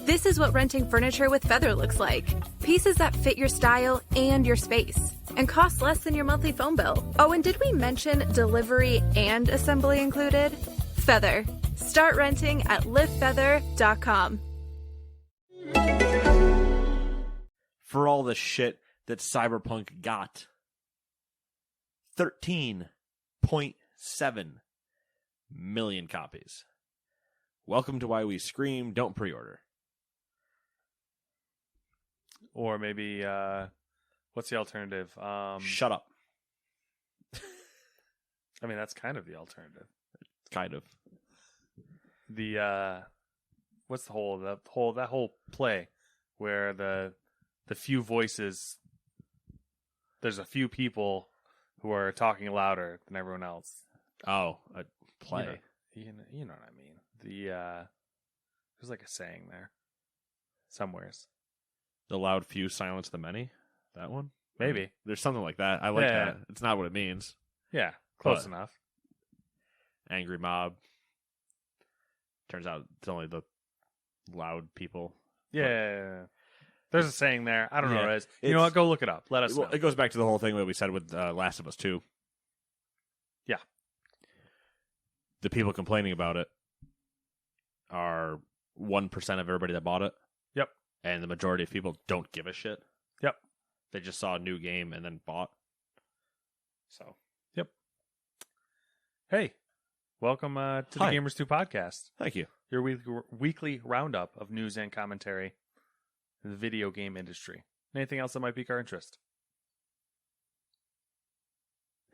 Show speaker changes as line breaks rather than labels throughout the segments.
This is what renting furniture with Feather looks like. Pieces that fit your style and your space, and cost less than your monthly phone bill. Oh, and did we mention delivery and assembly included? Feather. Start renting at livefeather.com.
For all the shit that Cyberpunk got. 13.7 million copies. Welcome to Why We Scream. Don't pre-order.
Or maybe, what's the alternative?
Shut up.
I mean, that's kind of the alternative.
Kind of.
What's that whole play where the few voices, there's a few people who are talking louder than everyone else.
Oh, a play.
You know what I mean. There's like a saying there. Somewheres.
The loud few silence the many? That one?
Maybe.
There's something like that. I like that. It's not what it means.
Yeah, close enough.
Angry mob. Turns out it's only the loud people.
Yeah. There's a saying there. I don't know what it is. You know
It's-
what? Go look it up. Let us know.
It goes back to the whole thing that we said with Last of Us 2.
Yeah.
The people complaining about it are 1% of everybody that bought it.
Yep.
And the majority of people don't give a shit.
Yep.
They just saw a new game and then bought. So.
Yep. Hey, welcome to the
Hi.
Gamers 2 podcast.
Thank you.
Your weekly roundup of news and commentary in the video game industry. Anything else that might pique our interest?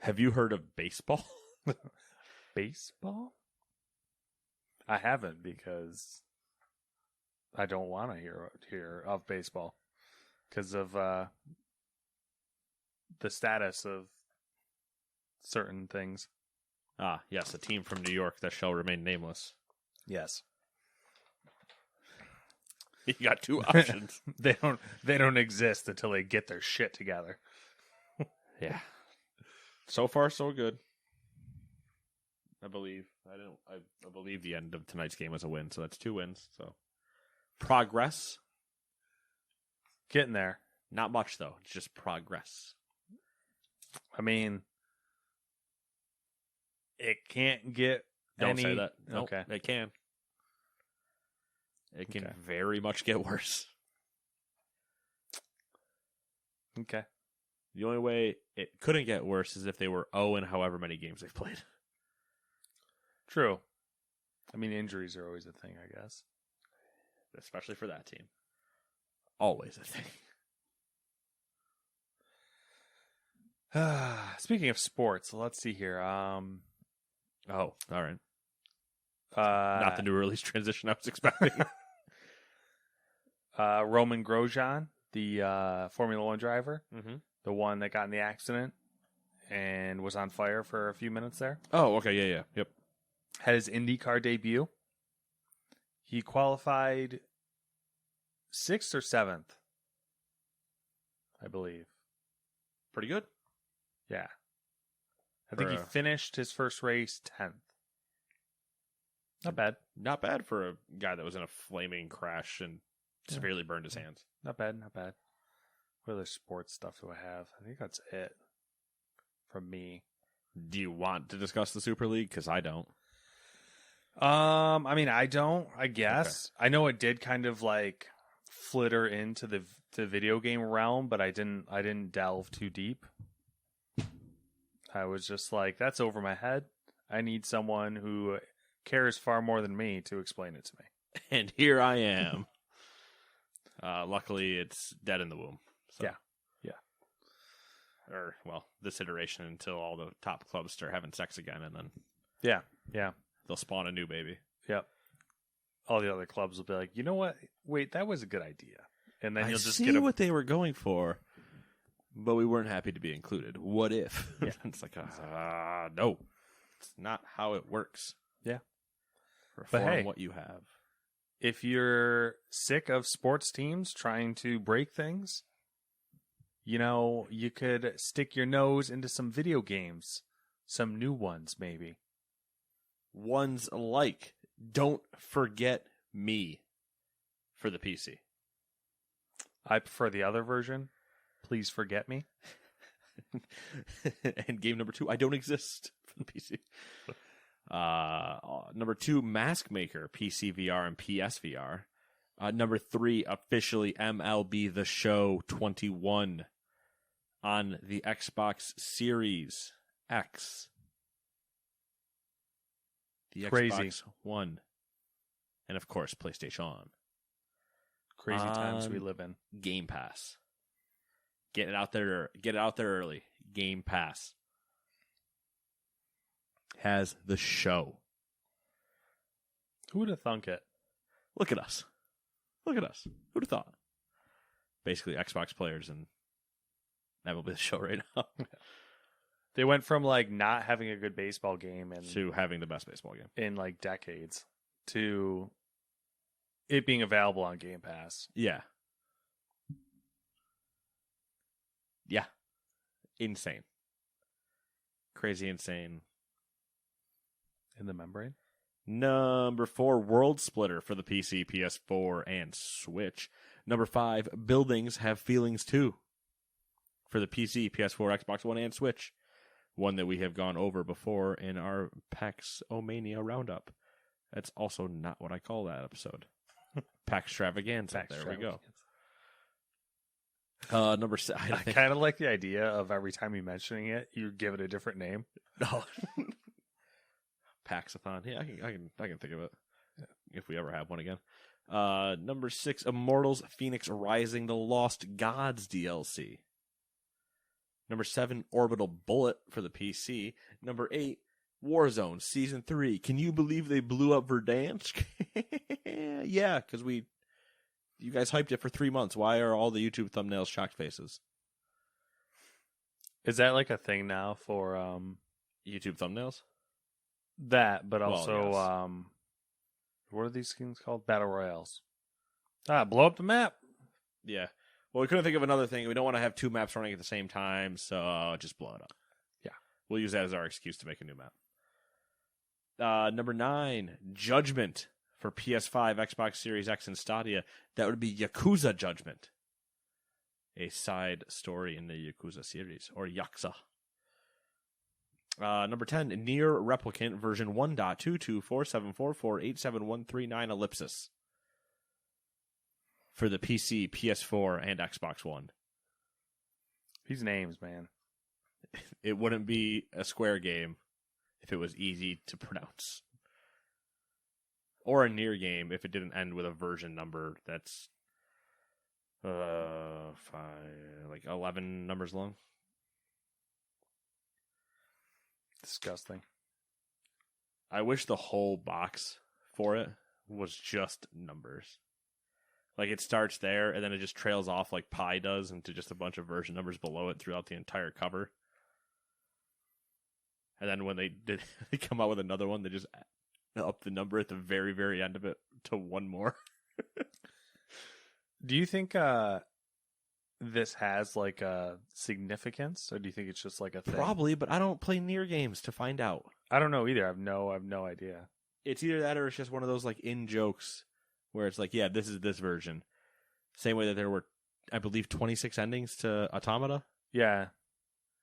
Have you heard of baseball?
Baseball? I haven't because I don't want to hear of baseball because of the status of certain things.
Ah, yes, a team from New York that shall remain nameless.
Yes.
You got two options.
They don't exist until they get their shit together.
Yeah. So far, so good. I believe. I believe the end of tonight's game was a win, so that's 2 wins. So progress.
Getting there.
Not much though. It's just progress.
I mean, it can't get
Don't
any...
say that. Nope,
Okay.
It can. It can very much get worse.
Okay.
The only way it couldn't get worse is if they were 0 in however many games they've played.
True. I mean, injuries are always a thing, I guess.
Especially for that team. Always a thing.
Speaking of sports, let's see here.
Oh, all right.
Not
Not the new release transition I was expecting.
Roman Grosjean, the Formula One driver,
Mm-hmm.
the one that got in the accident and was on fire for a few minutes there,
Oh, okay. Yeah. Yep.
had his IndyCar debut. He qualified 6th or 7th, I believe.
Pretty good.
Yeah. I think he finished his first race 10th. Not bad.
Not bad for a guy that was in a flaming crash and severely burned his hands.
Not bad, not bad. What other sports stuff do I have? I think that's it from me.
Do you want to discuss the Super League? Because I don't.
I mean, I don't, I guess. Okay. I know it did kind of like flitter into the video game realm, but I didn't delve too deep. I was just like, that's over my head. I need someone who cares far more than me to explain it to me.
And here I am. Luckily, it's dead in the womb. So.
Yeah.
Or, well, this iteration until all the top clubs start having sex again, and then
Yeah.
they'll spawn a new baby.
Yep. All the other clubs will be like, you know what? Wait, that was a good idea. And then you'll just get
what they were going for, but we weren't happy to be included. What if?
Yeah.
It's like, no. It's not how it works.
Yeah.
Reform
But hey,
what you have.
If you're sick of sports teams trying to break things, you know, you could stick your nose into some video games. Some new ones, maybe.
Ones like Don't Forget Me. for the PC.
I prefer the other version. Please forget me.
And game number 2, I don't exist for the PC. Number 2, Mask Maker, PC VR and PSVR. Number 3, officially MLB The Show 21 on the Xbox Series X. The
Crazy.
Xbox One. And of course, PlayStation.
Crazy times we live in.
Game Pass. Get it out there early. Game Pass has the show.
Who would have thunk it?
Look at us. Who'd have thought? Basically, Xbox players and that will be the show right now.
They went from like not having a good baseball game and
to having the best baseball game
in like decades to it being available on Game Pass.
Yeah. Yeah. Insane. Crazy insane.
In the membrane?
Number 4, World Splitter for the PC, PS4, and Switch. Number 5, Buildings Have Feelings Too for the PC, PS4, Xbox One, and Switch. One that we have gone over before in our PAX Omania Roundup. That's also not what I call that episode. PAX Extravaganza. There we go. Number 7.
I kind of like the idea of every time you're mentioning it, you give it a different name.
No. Paxathon. Yeah, I can think of it. Yeah. If we ever have one again. Number 6, Immortals Phoenix Rising, the Lost Gods DLC. Number 7, Orbital Bullet for the PC. Number 8, Warzone Season 3. Can you believe they blew up Verdansk? Yeah, because you guys hyped it for 3 months. Why are all the YouTube thumbnails shocked faces?
Is that like a thing now for
YouTube thumbnails?
That, but
Well,
also
yes.
what are these things called? Battle Royales. Blow up the map.
Yeah. Well, we couldn't think of another thing. We don't want to have 2 maps running at the same time, so just blow it up.
Yeah.
We'll use that as our excuse to make a new map. Number 9, Judgment for PS5, Xbox Series X, and Stadia. That would be Yakuza Judgment. A side story in the Yakuza series, or Yakuza. Number 10, Nier Replicant version 1.22474487139 ellipsis. For the PC, PS4, and Xbox One.
These names, man.
It wouldn't be a Square game if it was easy to pronounce. Or a Nier game if it didn't end with a version number that's 11 numbers long.
Disgusting.
I wish the whole box for it was just numbers. Like it starts there and then it just trails off like Pi does into just a bunch of version numbers below it throughout the entire cover. And then when they come out with another one, they just up the number at the very, very end of it to one more.
Do you think this has like a significance, or do you think it's just like a thing?
Probably, but I don't play Nier games to find out.
I don't know either. I have no idea.
It's either that or it's just one of those like in jokes where it's like, yeah, this is this version. Same way that there were, I believe, 26 endings to Automata.
Yeah.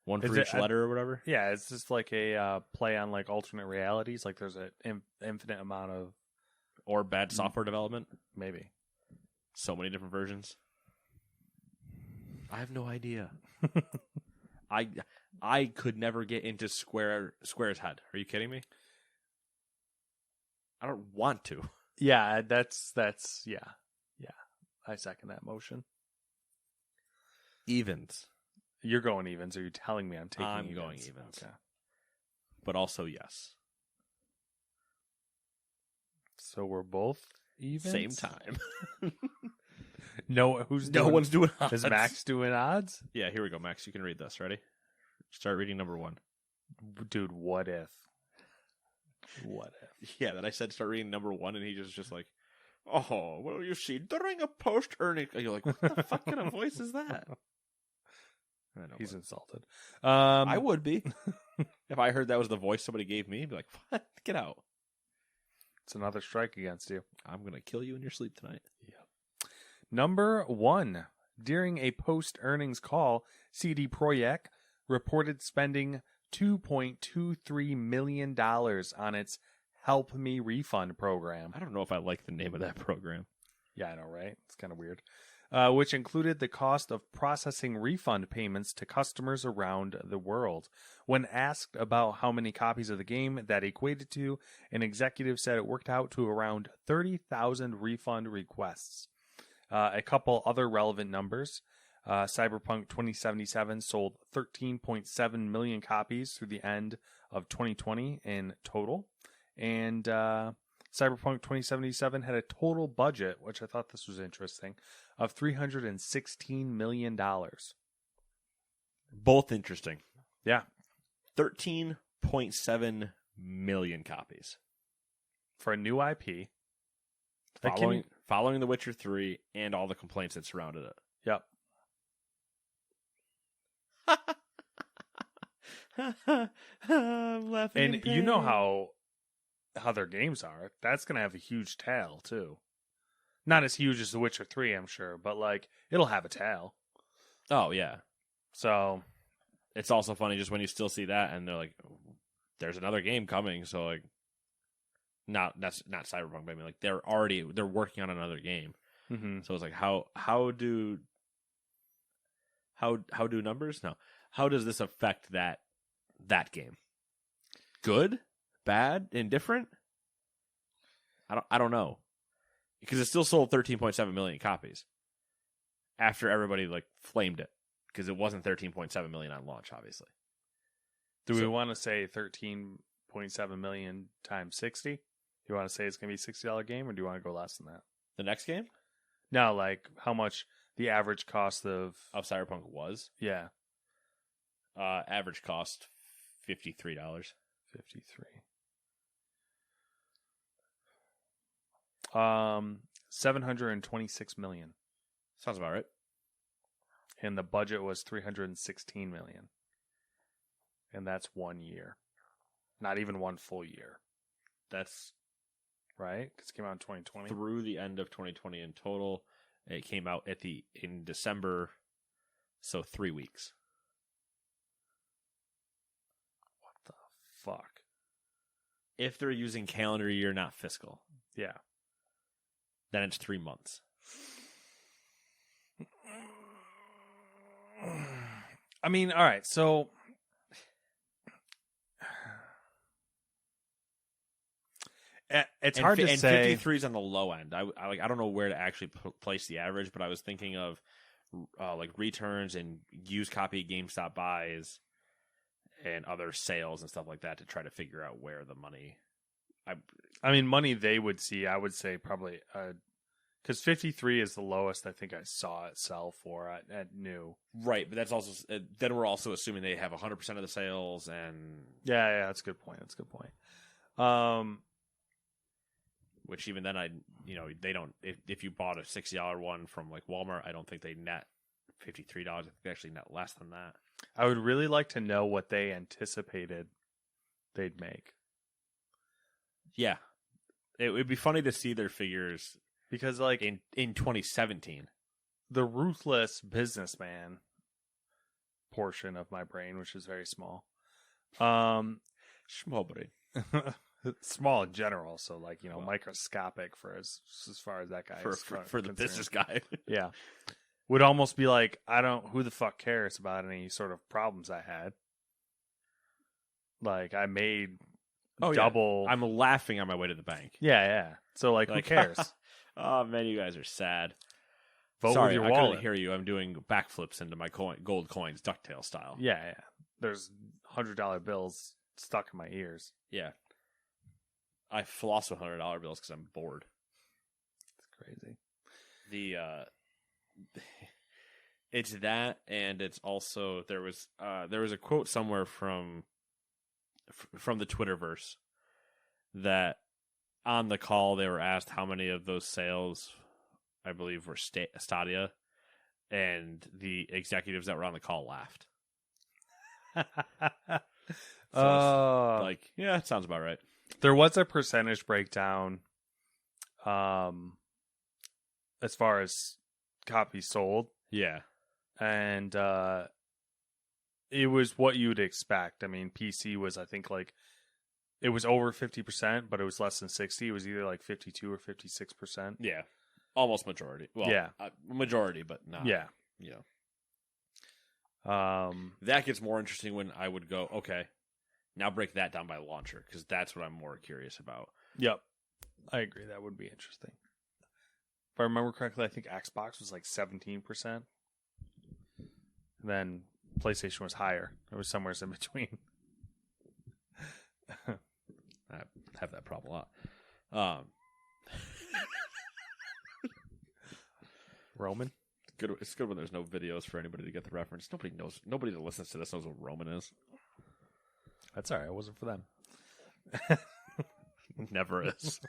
One for each letter or whatever.
Yeah, it's just like a play on like alternate realities. Like there's an infinite amount of...
Or bad software development.
Maybe.
So many different versions. I have no idea. I could never get into Square's head. Are you kidding me? I don't want to.
Yeah, that's yeah. I second that motion.
Evens.
You're going evens. Are you telling me I'm taking evens?
I'm going evens.
Okay.
But also yes.
So we're both evens?
Same time.
No one's doing odds. Is Max doing odds?
Yeah, here we go, Max. You can read this. Ready? Start reading number 1.
Dude, what if? What if?
Yeah, then I said start reading number 1, and he just like, oh, well, you see, during a post-earning... You're like, what the fuck kind of voice is that? I know.
He's insulted.
I would be. If I heard that was the voice somebody gave me, I'd be like, what? Get out.
It's another strike against you.
I'm going to kill you in your sleep tonight.
Yeah. Number 1. During a post-earnings call, CD Projekt reported spending $2.23 million on its Help Me Refund program.
I don't know if I like the name of that program.
Yeah, I know, right? It's kind of weird. Which included the cost of processing refund payments to customers around the world. When asked about how many copies of the game that equated to, an executive said it worked out to around 30,000 refund requests. A couple other relevant numbers. Cyberpunk 2077 sold 13.7 million copies through the end of 2020 in total. And Cyberpunk 2077 had a total budget, which I thought this was interesting, of $316 million.
Both interesting.
Yeah.
13.7 million copies.
For a new IP.
Following The Witcher 3 and all the complaints that surrounded it.
Yep.
I'm laughing.
And you know how their games are. That's going to have a huge tail, too. Not as huge as The Witcher 3, I'm sure, but, like, it'll have a tail.
Oh, yeah.
So,
it's also funny just when you still see that and they're like, there's another game coming, so, like, that's not Cyberpunk, but I mean, like, they're working on another game.
mm-hmm.
So it's like, how do numbers? No. How does this affect that game? Good? Bad? Indifferent? I don't know. Because it still sold 13.7 million copies after everybody like flamed it, because it wasn't 13.7 million on launch, obviously.
Do we want to say 13.7 million times 60? Do you want to say it's going to be a $60 game, or do you want to go less than that?
The next game?
No, like how much the average cost of
Cyberpunk was?
Yeah.
Average cost $53.
53. 726 million.
Sounds about right.
And the budget was 316 million. And that's 1 year. Not even one full year.
That's
right, because it came out in 2020.
Through the end of 2020 in total. It came out in December, so 3 weeks.
What the fuck?
If they're using calendar year, not fiscal.
Yeah.
Then it's 3 months.
I mean, all right, so it's hard to say.
53 is on the low end. I don't know where to actually place the average, but I was thinking of like returns and used copy GameStop buys and other sales and stuff like that to try to figure out where the money.
I mean, money they would see, I would say probably because 53 is the lowest I think I saw it sell for at new.
Right, but that's also then we're also assuming they have 100% of the sales and
yeah, that's a good point. That's a good point.
Which even then they don't, if you bought a $60 one from like Walmart, I don't think they net $53. I think they actually net less than that.
I would really like to know what they anticipated they'd make.
Yeah. It would be funny to see their figures
because like
in 2017.
The ruthless businessman portion of my brain, which is very small.
Small brain.
Small in general, so like, microscopic for as far as that guy is
for the business guy.
Yeah. Would almost be like, who the fuck cares about any sort of problems I had? Like, I made double.
Yeah. I'm laughing on my way to the bank.
Yeah. So, like who cares?
Oh, man, you guys are sad.
Vote
Sorry,
with your
I
wallet.
couldn't hear you. I'm doing backflips into my gold coins, DuckTale style.
Yeah. There's $100 bills stuck in my ears.
Yeah. I floss with $100 bills because I'm bored.
It's crazy.
It's that, and it's also there was a quote somewhere from the Twitterverse that on the call they were asked how many of those sales, I believe, were Stadia, and the executives that were on the call laughed. Yeah, it sounds about right.
There was a percentage breakdown as far as copies sold,
Yeah.
and it was what you'd expect. I mean, PC was, I think, like, it was over 50%, but it was less than 60. It was either like 52 or 56%.
Yeah. Almost majority. Well,
Yeah.
Majority, but not.
Yeah.
Yeah.
Um,
That gets more interesting when I would go, okay, now break that down by launcher, because that's what I'm more curious about.
Yep. I agree. That would be interesting. If I remember correctly, I think Xbox was like 17%. Then PlayStation was higher. It was somewhere in between.
I have that problem a lot.
Roman?
It's good when there's no videos for anybody to get the reference. Nobody that listens to this knows what Roman is.
That's all right. It wasn't for them.
Never is.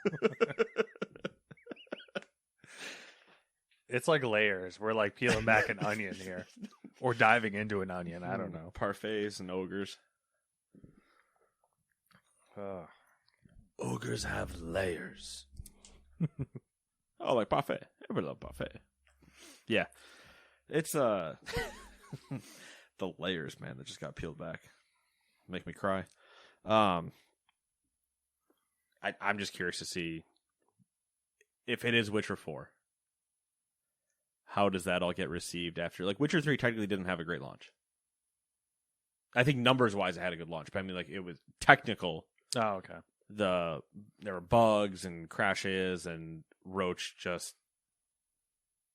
It's like layers. We're like peeling back an onion here. Or diving into an onion. I don't know.
Parfaits and ogres. Ogres have layers. Oh, like parfait. Everybody love parfait. Yeah. It's the layers, man, that just got peeled back. Make me cry. I'm just curious to see if it is Witcher 4. How does that all get received after? Like, Witcher 3 technically didn't have a great launch. I think numbers-wise, it had a good launch, but I mean, like, it was technical.
Oh, okay.
There were bugs and crashes and Roach just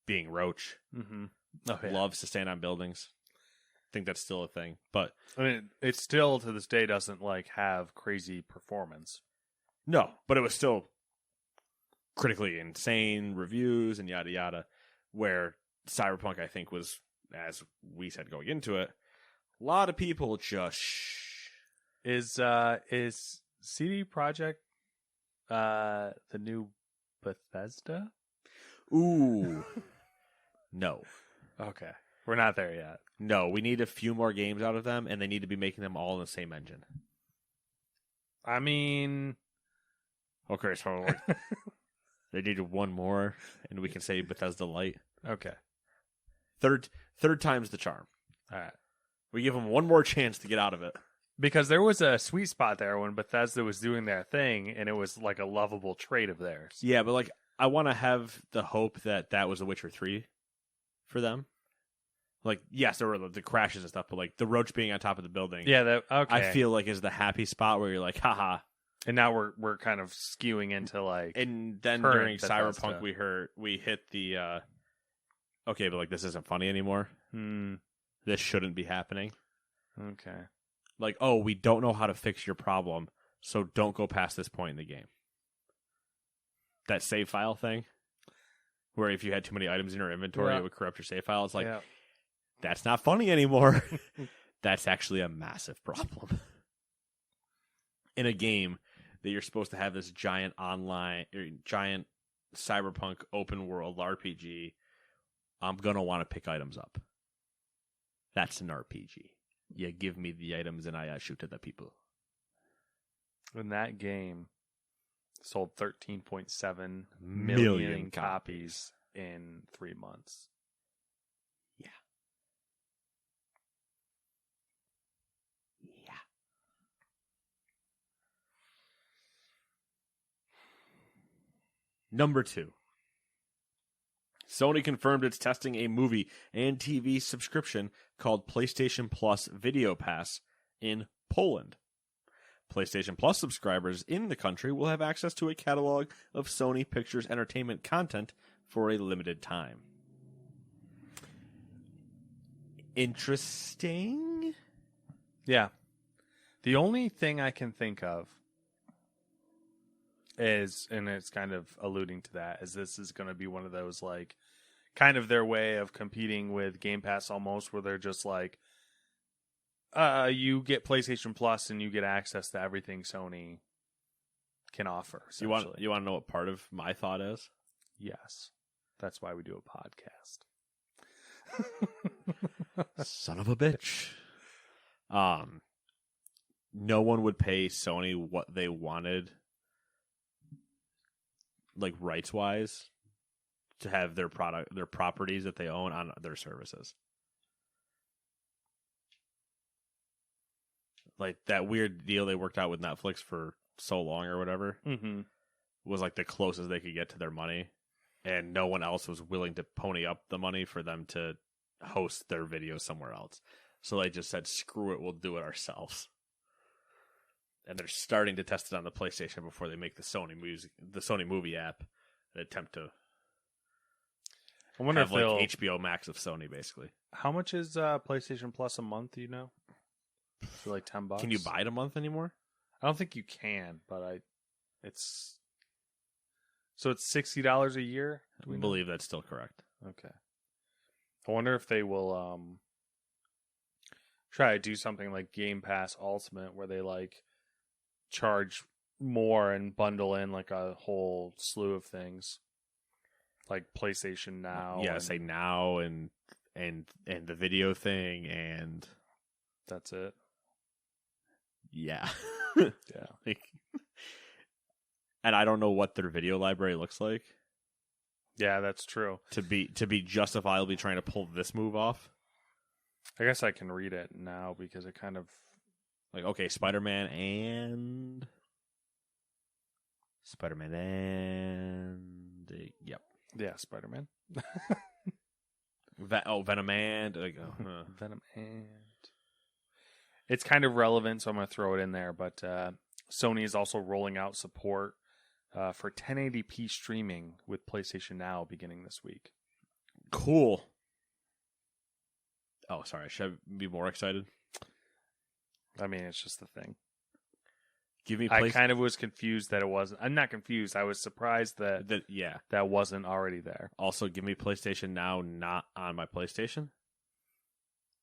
being Roach.
Mm-hmm. Oh, yeah.
Loves to stand on buildings. I think that's still a thing, but
I mean, it still to this day doesn't like have crazy performance.
no, but it was still critically insane reviews and yada yada. Where Cyberpunk, I think, was, as we said going into it, a lot of people just
Is CD Projekt the new Bethesda?
ooh. No.
Okay. We're not there yet.
No, we need a few more games out of them, and they need to be making them all in the same engine.
I mean,
Okay, so like, they needed one more, and we can say Bethesda Light.
okay.
Third time's the charm.
All right.
We give them one more chance to get out of it.
Because there was a sweet spot there when Bethesda was doing their thing, and it was like a lovable trait of theirs.
Yeah, but like, I want to have the hope that was The Witcher 3 for them. Like, yes, there were the crashes and stuff, but like the Roach being on top of the building.
Yeah, that okay.
I feel like is the happy spot where you're like, haha.
And now we're kind of skewing into like,
And then
current
during
Bethesda.
Cyberpunk, we hit the okay, but like this isn't funny anymore. This shouldn't be happening.
Okay.
Like, oh, we don't know how to fix your problem, so don't go past this point in the game. That save file thing, where if you had too many items in your inventory, it would corrupt your save file. It's like, that's not funny anymore. That's actually a massive problem. In a game that you're supposed to have this giant online, or giant cyberpunk open world RPG, I'm going to want to pick items up. That's an RPG. You give me the items and I shoot at the people.
And that game sold 13.7
Million
million copies in 3 months.
Yeah. Yeah. Number 2. Sony confirmed it's testing a movie and TV subscription called PlayStation Plus Video Pass in Poland. PlayStation Plus subscribers in the country will have access to a catalog of Sony Pictures Entertainment content for a limited time. Interesting?
Yeah. The only thing I can think of is, and it's kind of alluding to that, is this is going to be one of those, like, kind of their way of competing with Game Pass almost, where they're just like, you get PlayStation Plus and you get access to everything Sony can offer.
You want to know what part of my thought is?
Yes. That's why we do a podcast.
Son of a bitch. No one would pay Sony what they wanted, like rights wise, to have their properties that they own on their services. Like that weird deal they worked out with Netflix for so long or whatever was like the closest they could get to their money, and no one else was willing to pony up the money for them to host their videos somewhere else. So they just said, screw it, we'll do it ourselves. And they're starting to test it on the PlayStation before they make the Sony movie app and attempt to
wonder
have
if
like
they'll...
HBO Max of Sony, basically.
How much is PlayStation Plus a month, do you know? For like $10?
Can you buy it a month anymore?
I don't think you can, but it's... So it's $60 a year?
I believe that's still correct.
Okay. I wonder if they will try to do something like Game Pass Ultimate, where they like charge more and bundle in like a whole slew of things, like PlayStation Now.
Yeah, say Now and the video thing, and
that's it.
Yeah.
Yeah.
Like, and I don't know what their video library looks like.
Yeah, that's true.
To be justifiably trying to pull this move off.
I guess I can read it now because it kind of
like, okay, Spider-Man and yep.
Yeah, Spider-Man.
Venom and
Venom and it's kind of relevant, so I'm going to throw it in there, but Sony is also rolling out support for 1080p streaming with PlayStation Now beginning this week.
Cool. Oh, sorry. Should I be more excited?
I mean, it's just the thing.
Give me.
I kind of was confused that it wasn't. I'm not confused. I was surprised that that wasn't already there.
Also, give me PlayStation Now not on my PlayStation.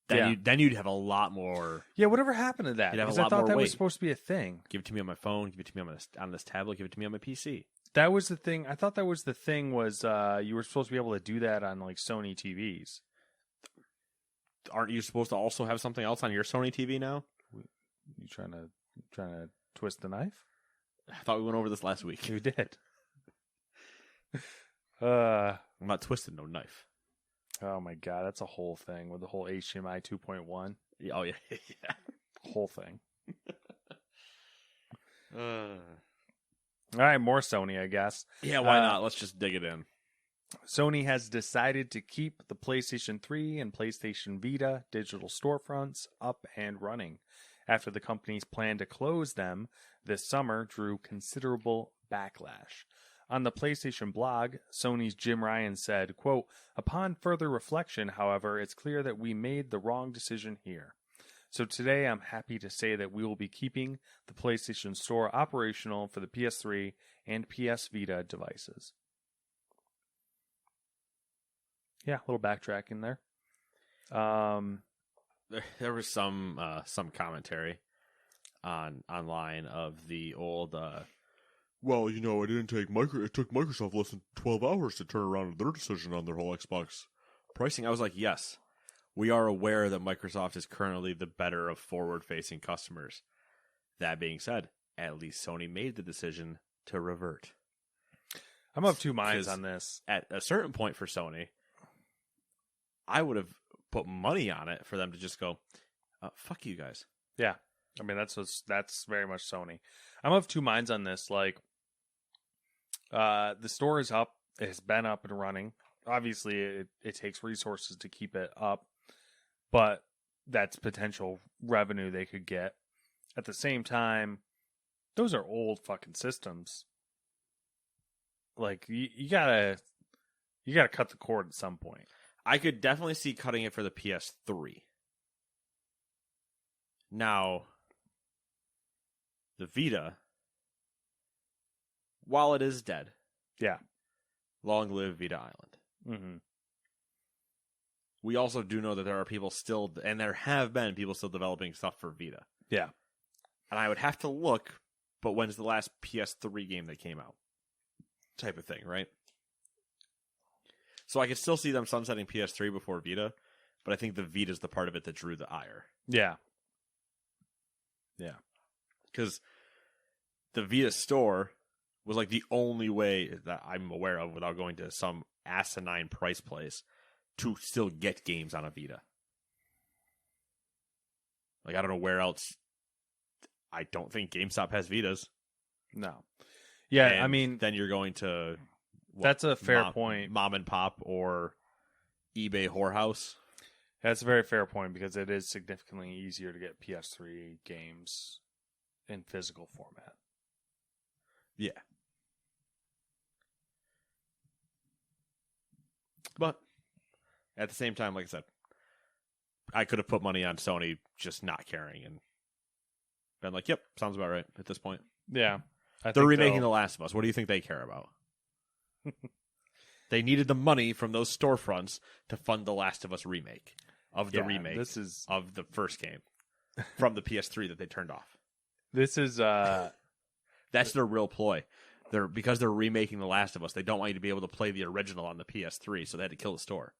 Then you'd have a lot more.
Yeah, whatever happened to that? Because I thought that was supposed to be a thing.
Give it to me on my phone. Give it to me on this tablet. Give it to me on my PC.
That was the thing. I thought that was the thing. Was you were supposed to be able to do that on like Sony TVs?
Aren't you supposed to also have something else on your Sony TV now?
You trying to twist the knife?
I thought we went over this last week.
You did.
I'm not twisting no knife.
Oh my god, that's a whole thing with the whole HDMI 2.1.
Oh yeah, yeah.
Whole thing. All right, more Sony, I guess.
Yeah, why not? Let's just dig it in.
Sony has decided to keep the PlayStation 3 and PlayStation Vita digital storefronts up and running after the company's plan to close them this summer drew considerable backlash. On the PlayStation blog, Sony's Jim Ryan said, quote, "Upon further reflection, however, it's clear that we made the wrong decision here. So today I'm happy to say that we will be keeping the PlayStation Store operational for the PS3 and PS Vita devices." Yeah, a little backtracking there.
There was some commentary online of the old. Well, you know, it took Microsoft less than 12 hours to turn around their decision on their whole Xbox pricing. I was like, yes, we are aware that Microsoft is currently the better of forward-facing customers. That being said, at least Sony made the decision to revert.
I'm of two minds on this.
At a certain point for Sony, I would have put money on it for them to just go, fuck you guys.
Yeah. I mean, that's very much Sony. I'm of two minds on this. Like, the store is up. It has been up and running. Obviously, it takes resources to keep it up, but that's potential revenue they could get. At the same time, those are old fucking systems. Like, you gotta cut the cord at some point.
I could definitely see cutting it for the PS3. Now, the Vita, while it is dead,
yeah,
long live Vita Island.
Mm-hmm.
We also do know that there are people still, and there have been people still developing stuff for Vita.
Yeah.
And I would have to look, but when's the last PS3 game that came out? Type of thing, right? So I could still see them sunsetting PS3 before Vita, but I think the Vita's the part of it that drew the ire.
Yeah. Yeah.
Because the Vita store was like the only way that I'm aware of without going to some asinine price place to still get games on a Vita. Like, I don't know where else. I don't think GameStop has Vitas.
No. Yeah,
And
I mean,
then you're going to
that's a fair point.
Mom and Pop or eBay whorehouse.
That's a very fair point because it is significantly easier to get PS3 games in physical format.
Yeah. But at the same time, like I said, I could have put money on Sony just not caring and been like, yep, sounds about right at this point.
Yeah.
They're remaking The Last of Us. What do you think they care about? They needed the money from those storefronts to fund The Last of Us remake of the remake of the first game from the PS3 that they turned off.
This is
that's their real ploy. Because they're remaking The Last of Us, they don't want you to be able to play the original on the PS3, so they had to kill the store.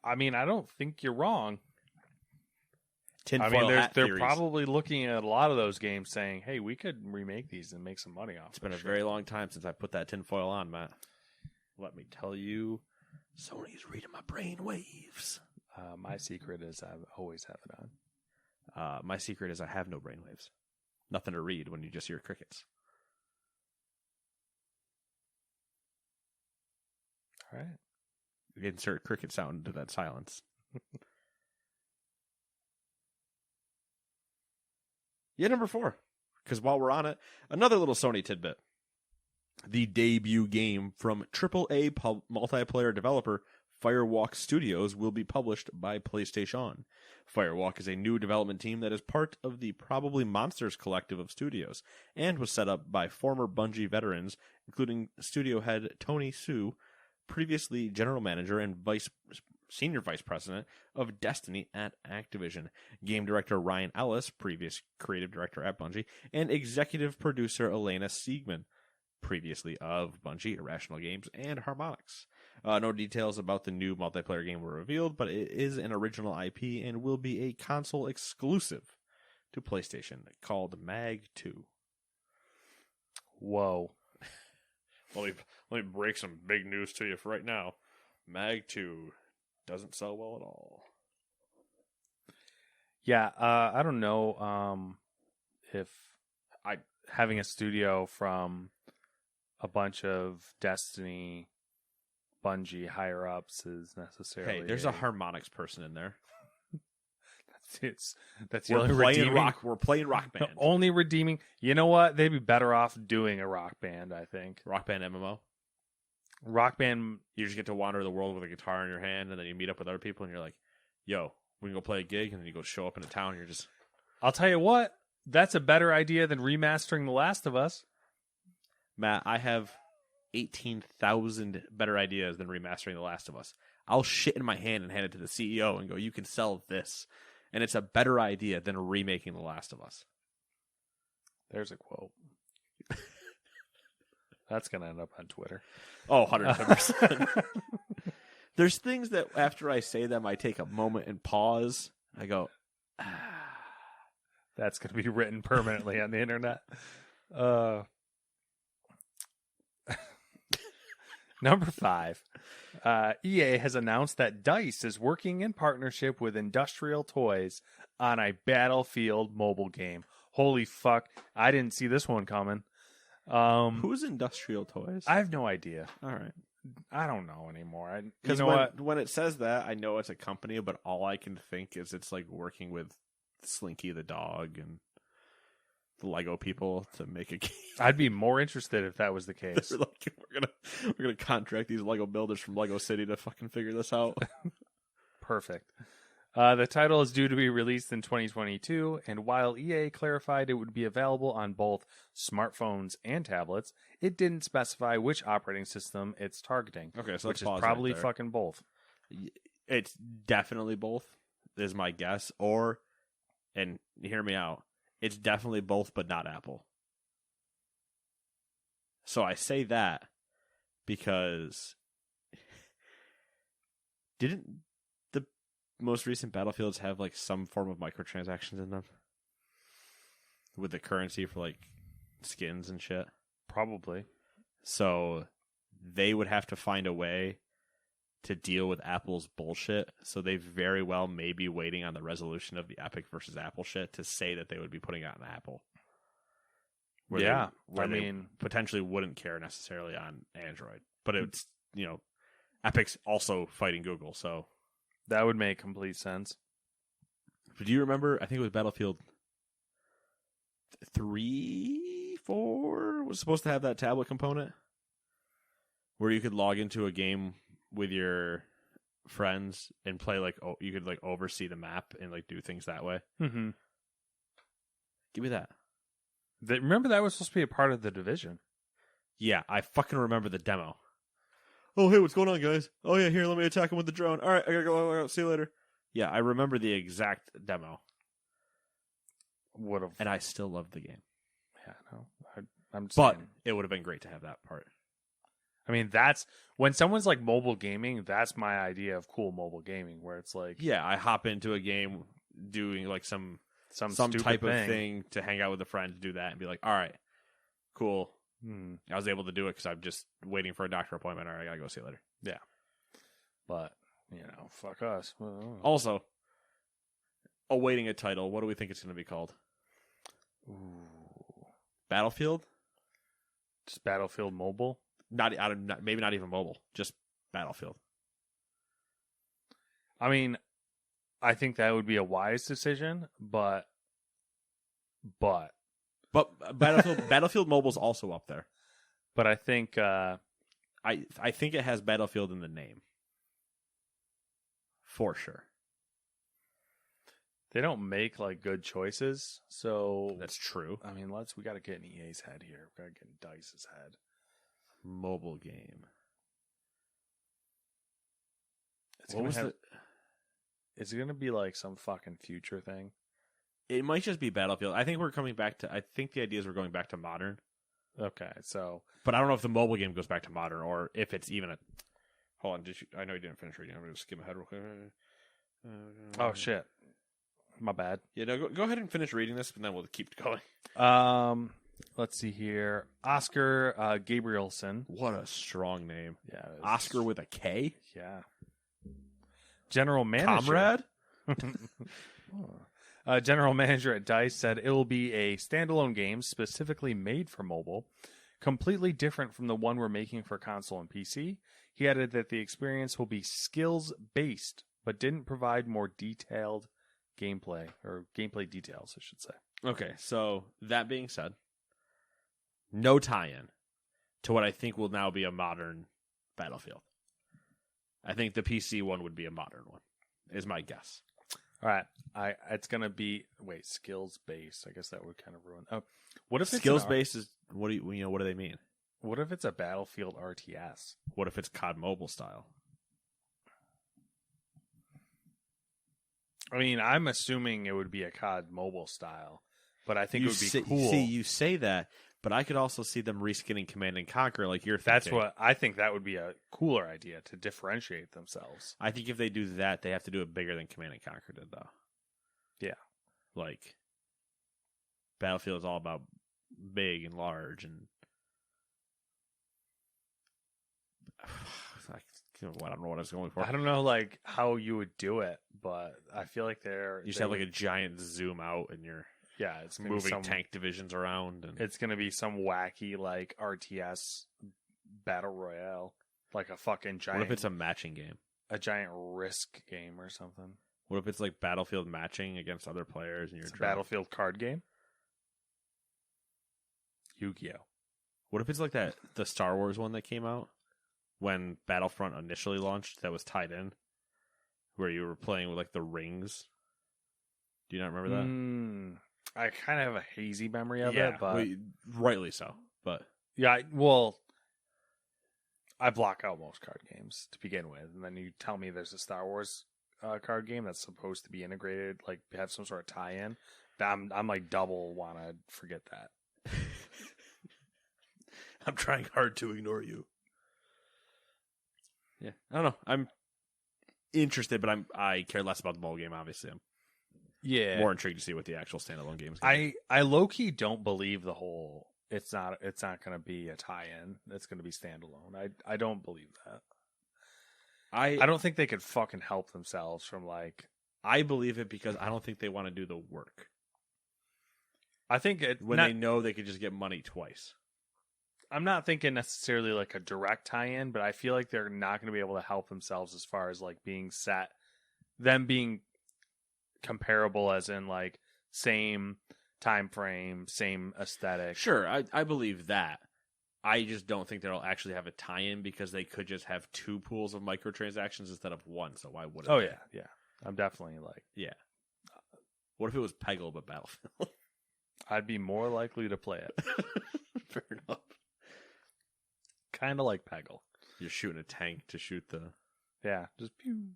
I mean, I don't think you're wrong.
Tinfoil hat
they're
theories.
probably looking at a lot of those games saying, hey, we could remake these and make some money off.
It's been a very long time since I put that tinfoil on, Matt. Let me tell you, Sony's reading my brain waves.
My secret is I always have it on.
My secret is I have no brain waves. Nothing to read when you just hear crickets.
All right.
Insert cricket sound into that silence. Yeah, number 4. Because while we're on it, another little Sony tidbit. The debut game from AAA multiplayer developer Firewalk Studios will be published by PlayStation. Firewalk is a new development team that is part of the Probably Monsters collective of studios and was set up by former Bungie veterans, including studio head Tony Hsu, previously general manager and senior vice president of Destiny at Activision, game director Ryan Ellis, previous creative director at Bungie, and executive producer Elena Siegman, previously of Bungie, Irrational Games, and Harmonix. No details about the new multiplayer game were revealed, but it is an original IP and will be a console exclusive to PlayStation called Mag 2.
Whoa.
Let me break some big news to you for right now. Mag 2 doesn't sell well at all.
Yeah, I don't know if having a studio from a bunch of Destiny, Bungie higher ups is necessarily.
Hey, there's a Harmonix person in there.
That's the only redeeming.
We're playing Rock Band.
Only redeeming. You know what? They'd be better off doing a Rock Band. I think
Rock Band MMO.
Rock Band.
You just get to wander the world with a guitar in your hand, and then you meet up with other people, and you're like, "Yo, we can go play a gig," and then you go show up in a town, and you're just.
I'll tell you what. That's a better idea than remastering The Last of Us.
Matt, I have 18,000 better ideas than remastering The Last of Us. I'll shit in my hand and hand it to the CEO and go, "You can sell this." And it's a better idea than remaking The Last of Us.
There's a quote. That's going to end up on Twitter.
Oh, 110%. There's things that after I say them, I take a moment and pause. I go,
That's going to be written permanently on the internet. Number 5. EA has announced that DICE is working in partnership with Industrial Toys on a Battlefield mobile game. Holy fuck. I didn't see this one coming.
who's Industrial Toys?
I have no idea.
All right.
I don't know anymore.
Because when it says that, I know it's a company, but all I can think is it's like working with Slinky the dog and the Lego people to make a game.
I'd be more interested if that was the case.
They're like, we're gonna contract these Lego builders from Lego City to fucking figure this out.
Perfect. The title is due to be released in 2022, and while EA clarified it would be available on both smartphones and tablets, it didn't specify which operating system it's targeting.
Okay, so
which is
let's pause
probably
right there.
fucking both.
It's definitely both, is my guess. Or, and hear me out, it's definitely both, but not Apple. So I say that because didn't the most recent Battlefields have like some form of microtransactions in them? With the currency for like skins and shit?
Probably.
So they would have to find a way to deal with Apple's bullshit. So they very well may be waiting on the resolution of the Epic versus Apple shit to say that they would be putting out an Apple. Where they potentially wouldn't care necessarily on Android. But it's, Epic's also fighting Google, so.
That would make complete sense.
But do you remember, I think it was Battlefield 3, 4 was supposed to have that tablet component? Where you could log into a game with your friends and play, you could, oversee the map and, do things that way.
Mm-hmm.
Give me that.
Remember that was supposed to be a part of the Division.
Yeah, I fucking remember the demo. Oh, hey, what's going on, guys? Oh, yeah, here, let me attack him with the drone. All right, I gotta go. See you later. Yeah, I remember the exact demo. And I still love the game.
Yeah, no. I'm just
But
saying.
it would have been great to have that part.
I mean, that's when someone's like mobile gaming, that's my idea of cool mobile gaming, where it's like,
yeah, I hop into a game doing some type of thing to hang out with a friend to do that and be like, all right, cool. I was able to do it because I'm just waiting for a doctor appointment. All right, I gotta go see you later.
Yeah. But, fuck us.
Also, awaiting a title. What do we think it's going to be called?
Ooh.
Battlefield?
Just Battlefield Mobile?
Maybe not even mobile. Just Battlefield.
I mean, I think that would be a wise decision, but
Battlefield Mobile's also up there.
But I think
I think it has Battlefield in the name. For sure.
They don't make good choices, so
that's true.
I mean, we got to get in EA's head here. We got to get in DICE's head.
Mobile game.
Is it going to be some fucking future thing?
It might just be Battlefield. I think we're coming back to. I think the idea is we're going back to modern.
Okay, so.
But I don't know if the mobile game goes back to modern or if it's even a. Hold on, I know you didn't finish reading. I'm going to skim ahead real quick.
Oh shit, my bad.
Yeah, no, go ahead and finish reading this, and then we'll keep going.
Let's see here. Oscar Gabrielson.
What a strong name.
Yeah,
Oscar with a K.
Yeah. General manager.
Comrade.
General manager at DICE said it will be a standalone game specifically made for mobile, completely different from the one we're making for console and PC. He added that the experience will be skills-based, but didn't provide more detailed gameplay, or gameplay details, I should say.
Okay, so that being said, no tie-in to what I think will now be a modern Battlefield. I think the PC one would be a modern one, is my guess.
All right, it's gonna be skills based. I guess that would kind of ruin. Oh, what if
skills based is what do what do they mean?
What if it's a Battlefield RTS?
What if it's COD Mobile style?
I mean, I'm assuming it would be a COD Mobile style, but I think it would be cool.
See, you say that, but I could also see them reskinning Command and Conquer like you're thinking.
That's what I think. That would be a cooler idea to differentiate themselves.
I think if they do that, they have to do it bigger than Command and Conquer did, though.
Yeah.
Battlefield is all about big and large and... I don't know what I was going for.
I don't know, how you would do it, but I feel like
you just have a giant zoom out and you're
it's
moving tank divisions around. And
it's going to be some wacky RTS battle royale, a fucking giant.
What if it's a matching game?
A giant Risk game or something.
What if it's Battlefield matching against other players and you're
a Battlefield card game? Yu-Gi-Oh.
What if it's the Star Wars one that came out when Battlefront initially launched that was tied in, where you were playing with the rings? Do you not remember that?
I kind of have a hazy memory of it, but
rightly so. But
yeah, I block out most card games to begin with, and then you tell me there's a Star Wars card game that's supposed to be integrated, have some sort of tie-in. I'm double want to forget that.
I'm trying hard to ignore you. Yeah, I don't know. I'm interested, but I care less about the mobile game. Obviously, I'm more intrigued to see what the actual standalone game is.
I low key don't believe the whole it's not going to be a tie-in. It's going to be standalone. I don't believe that. I don't think they could fucking help themselves from like.
I believe it because I don't think they want to do the work.
I think
they know they could just get money twice.
I'm not thinking necessarily like a direct tie-in, but I feel like they're not going to be able to help themselves as far as like being set, them being comparable as in like same time frame, same aesthetic.
Sure, I believe that. I just don't think they'll actually have a tie-in because they could just have two pools of microtransactions instead of one. So why wouldn't?
Oh
they?
yeah. I'm definitely like,
yeah. What if it was Peggle but Battlefield?
I'd be more likely to play it.
Fair enough.
Kind of like Peggle.
You're shooting a tank to shoot the.
Yeah, just pew.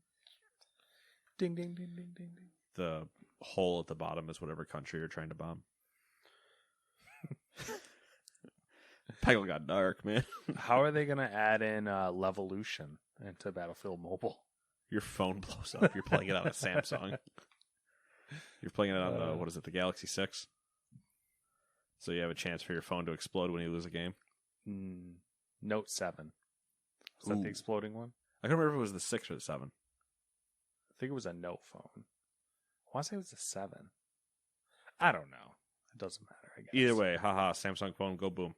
Ding ding ding ding ding ding.
The hole at the bottom is whatever country you're trying to bomb. Peggle got dark, man.
How are they going to add in Levolution into Battlefield Mobile?
Your phone blows up. You're playing it on a Samsung. You're playing it on, what is it, the Galaxy 6? So you have a chance for your phone to explode when you lose a game?
Note 7. Is that the exploding one?
I can't remember if it was the 6 or the 7.
I think it was a Note phone. I want to say it was a 7. I don't know. It doesn't matter, I guess.
Either way, haha, Samsung phone, go boom.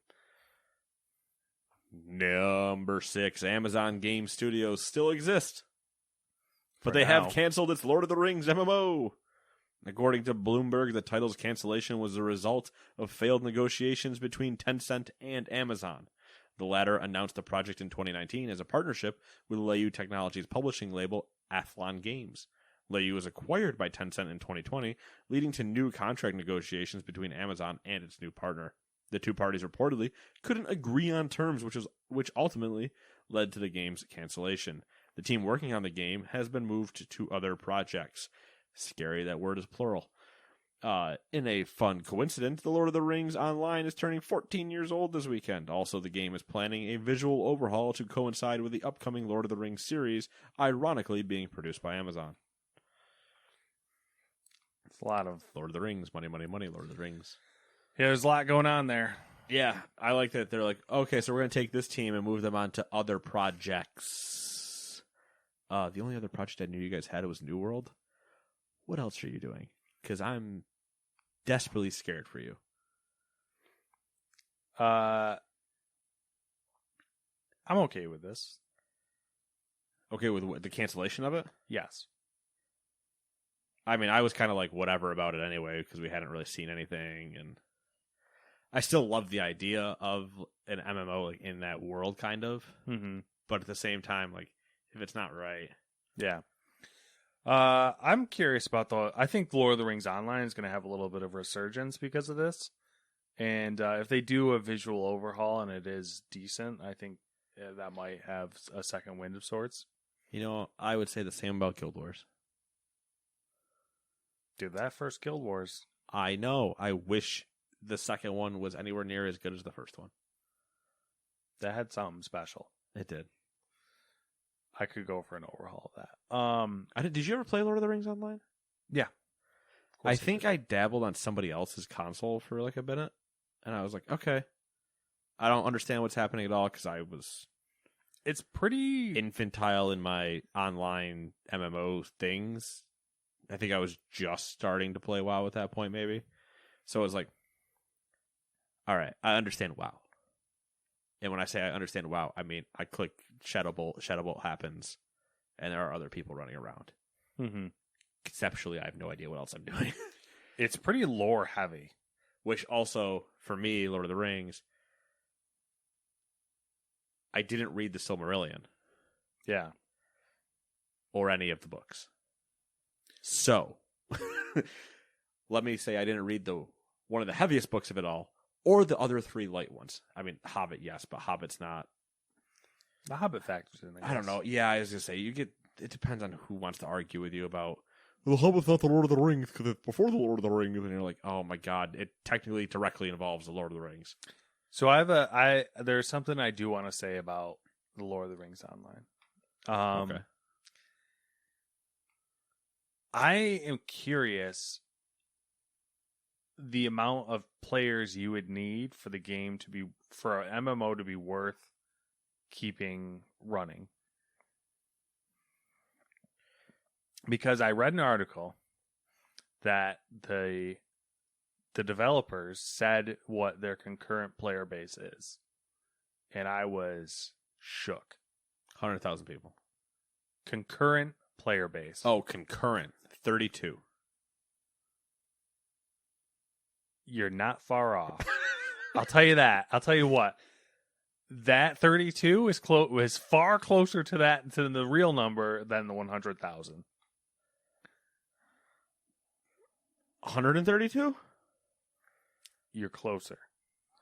Number 6, Amazon Game Studios still exist. But they have canceled its Lord of the Rings MMO. According to Bloomberg, the title's cancellation was the result of failed negotiations between Tencent and Amazon. The latter announced the project in 2019 as a partnership with Leyou Technologies' publishing label Athlon Games. Leyou was acquired by Tencent in 2020, leading to new contract negotiations between Amazon and its new partner. The two parties reportedly couldn't agree on terms, which ultimately led to the game's cancellation. The team working on the game has been moved to other projects. Scary, that word is plural. In a fun coincidence, The Lord of the Rings Online is turning 14 years old this weekend. Also, the game is planning a visual overhaul to coincide with the upcoming Lord of the Rings series, ironically being produced by Amazon.
It's a lot of
Lord of the Rings, money, money, money, Lord of the Rings.
Yeah, there's a lot going on there.
Yeah, I like that they're like, okay, so we're going to take this team and move them on to other projects. The only other project I knew you guys had was New World. What else are you doing? Because I'm desperately scared for you.
I'm okay with this.
Okay with the cancellation of it?
Yes.
I mean, I was kind of like whatever about it anyway because we hadn't really seen anything, and I still love the idea of an MMO like in that world, kind of.
Mm-hmm.
But at the same time, like if it's not right,
yeah. I'm curious about I think Lord of the Rings Online is going to have a little bit of resurgence because of this, and if they do a visual overhaul and it is decent, I think that might have a second wind of sorts.
You know, I would say the same about Guild Wars.
Dude, that first Guild Wars.
I know. I wish the second one was anywhere near as good as the first one.
That had something special.
It did.
I could go for an overhaul of that.
Did you ever play Lord of the Rings Online?
Yeah.
I think I dabbled on somebody else's console for like a minute, and I was like, okay. I don't understand what's happening at all because I was...
It's pretty...
infantile in my online MMO things. I think I was just starting to play WoW at that point, maybe. So it was like, all right, I understand WoW. And when I say I understand WoW, I mean, I click Shadow Bolt happens, and there are other people running around.
Mm-hmm.
Conceptually, I have no idea what else I'm doing.
It's pretty lore heavy.
Which also, for me, Lord of the Rings, I didn't read the Silmarillion.
Yeah.
Or any of the books. So, let me say I didn't read one of the heaviest books of it all, or the other three light ones. I mean, Hobbit, yes, but Hobbit's not.
The Hobbit factors in.
I don't know. Yeah, I was gonna say it depends on who wants to argue with you about. Well, the Hobbit's not the Lord of the Rings because it's before the Lord of the Rings, and you're like, oh my god, it technically directly involves the Lord of the Rings.
So there's something I do want to say about the Lord of the Rings Online.
Okay.
I am curious. the amount of players you would need for the game to be, for an MMO to be worth keeping running. Because I read an article that the developers said what their concurrent player base is. And I was shook.
100,000 people.
Concurrent player base.
Oh, concurrent. 32.
You're not far off. I'll tell you that. I'll tell you what. That 32 is far closer to the real number than the 100,000.
132?
You're closer.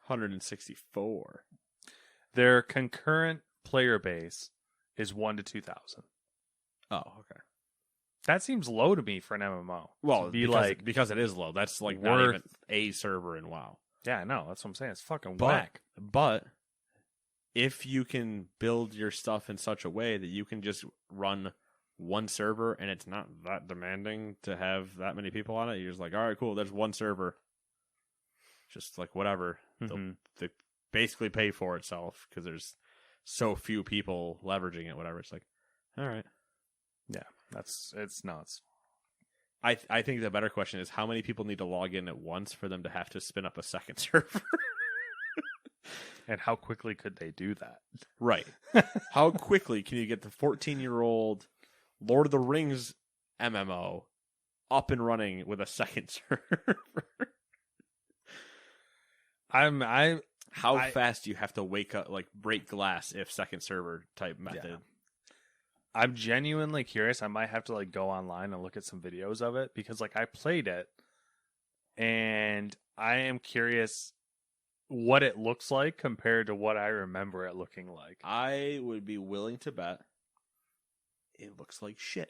164.
Their concurrent player base is 1 to 2,000.
Oh, okay.
That seems low to me for an MMO.
Well,
To
because it is low. That's like not even a server in WoW.
Yeah, I know. That's what I'm saying. It's fucking
But,
whack.
But if you can build your stuff in such a way that you can just run one server and it's not that demanding to have that many people on it, you're just like, all right, cool. There's one server. Just like whatever.
Mm-hmm.
They basically pay for itself because there's so few people leveraging it, whatever. It's like, all right.
Yeah, it's nuts.
I think the better question is how many people need to log in at once for them to have to spin up a second server?
And how quickly could they do that?
Right. How quickly can you get the 14-year-old Lord of the Rings MMO up and running with a second server? How fast do you have to wake up, like break glass if second server type method?
Yeah. I'm genuinely curious. I might have to like go online and look at some videos of it because like I played it and I am curious what it looks like compared to what I remember it looking like.
I would be willing to bet it looks like shit.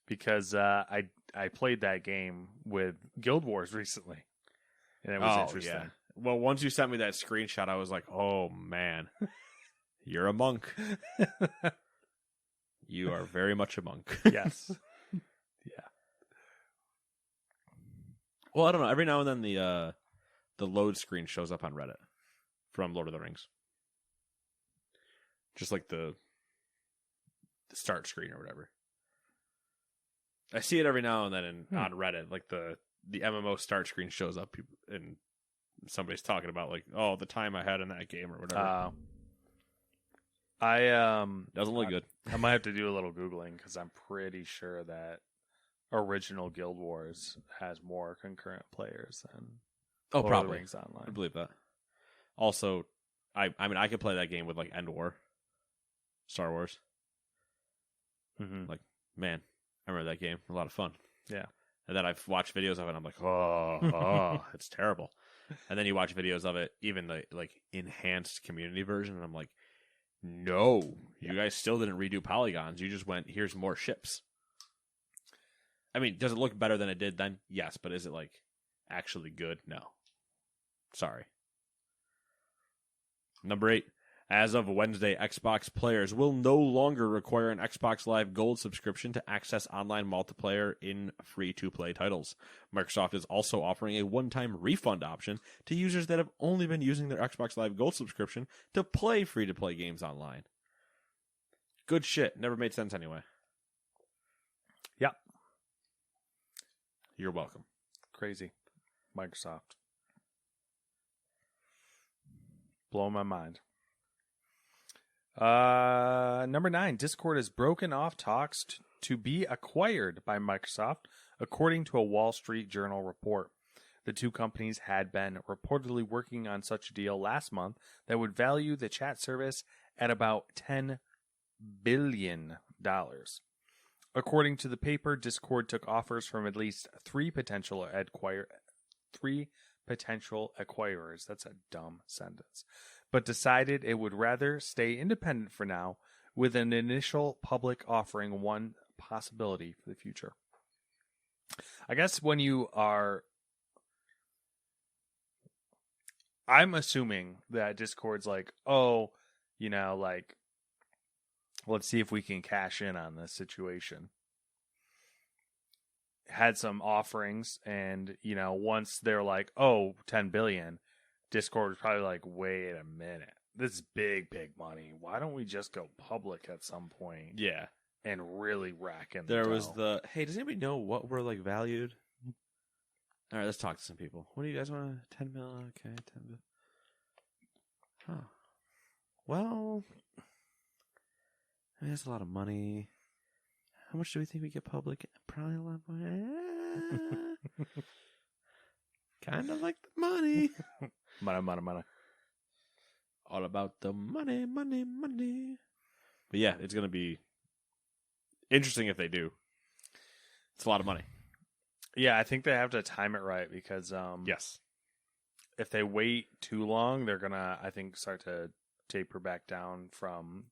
Because I played that game with Guild Wars recently. And it was interesting.
Yeah. Well, once you sent me that screenshot, I was like, oh man, you're a monk. You are very much a monk.
Yes. Yeah.
Well, I don't know. Every now and then the load screen shows up on Reddit from Lord of the Rings. Just like the start screen or whatever. I see it every now and then on Reddit. Like the MMO start screen shows up and somebody's talking about like, oh, the time I had in that game or whatever.
Doesn't
look good.
I might have to do a little Googling because I'm pretty sure that original Guild Wars has more concurrent players than Lord
probably.
of the Rings Online.
I believe that. Also, I mean, I could play that game with like End War, Star Wars.
Mm-hmm.
Like, man, I remember that game. A lot of fun.
Yeah.
And then I've watched videos of it and I'm like, oh, it's terrible. And then you watch videos of it, even the like enhanced community version, and I'm like, no, you guys still didn't redo polygons. You just went, here's more ships. I mean, does it look better than it did then? Yes, but is it like actually good? No. Sorry. Number 8. As of Wednesday, Xbox players will no longer require an Xbox Live Gold subscription to access online multiplayer in free-to-play titles. Microsoft is also offering a one-time refund option to users that have only been using their Xbox Live Gold subscription to play free-to-play games online. Good shit. Never made sense anyway.
Yep.
You're welcome.
Crazy. Microsoft. Blowing my mind. Number 9, Discord has broken off talks to be acquired by Microsoft, according to a Wall Street Journal report. The two companies had been reportedly working on such a deal last month that would value the chat service at about $10 billion. According to the paper, Discord took offers from at least three potential acquirers. That's a dumb sentence. But decided it would rather stay independent for now, with an initial public offering one possibility for the future. I guess when you are... I'm assuming that Discord's like, oh, you know, like, let's see if we can cash in on this situation. had some offerings, and once they're like, oh, 10 billion, Discord was probably like, wait a minute, this is big money. Why don't we just go public at some point?
Yeah.
And really rack in
There
the
was
dough.
hey, does anybody know what we're like valued? All right, let's talk to some people. What do you guys want? 10 mil? Okay, 10 mil. Huh. Well, I mean, that's a lot of money. How much do we think we get public? Probably a lot of money. Kind of like the money.
Money.
All about the money. But yeah, it's going to be interesting if they do. It's a lot of money.
Yeah, I think they have to time it right because
Yes.
if they wait too long, they're gonna, I think, start to taper back down from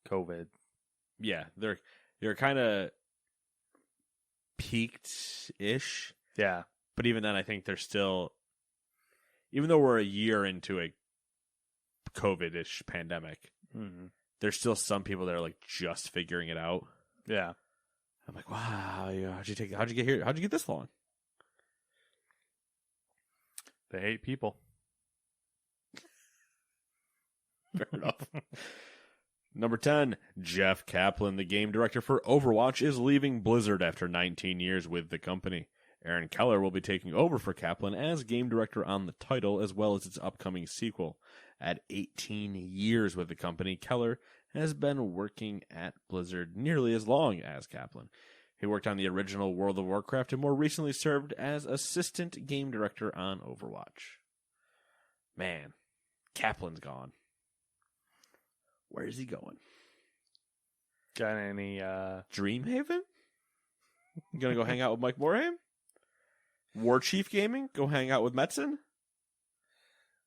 COVID.
Yeah, they're kind of peaked-ish.
Yeah.
But even then, I think they're still, even though we're a year into a COVID-ish pandemic, there's still some people that are like just figuring it out.
Yeah.
I'm like, wow, how'd you get here? How'd you get this long?
They hate people.
Fair enough. Number 10, Jeff Kaplan, the game director for Overwatch, is leaving Blizzard after 19 years with the company. Aaron Keller will be taking over for Kaplan as game director on the title, as well as its upcoming sequel. At 18 years with the company, Keller has been working at Blizzard nearly as long as Kaplan. He worked on the original World of Warcraft and more recently served as assistant game director on Overwatch. Man, Kaplan's gone. Where is he going?
Got any
Dreamhaven? Gonna go hang out with Mike Morhaime? War Chief Gaming? Go hang out with Metzen?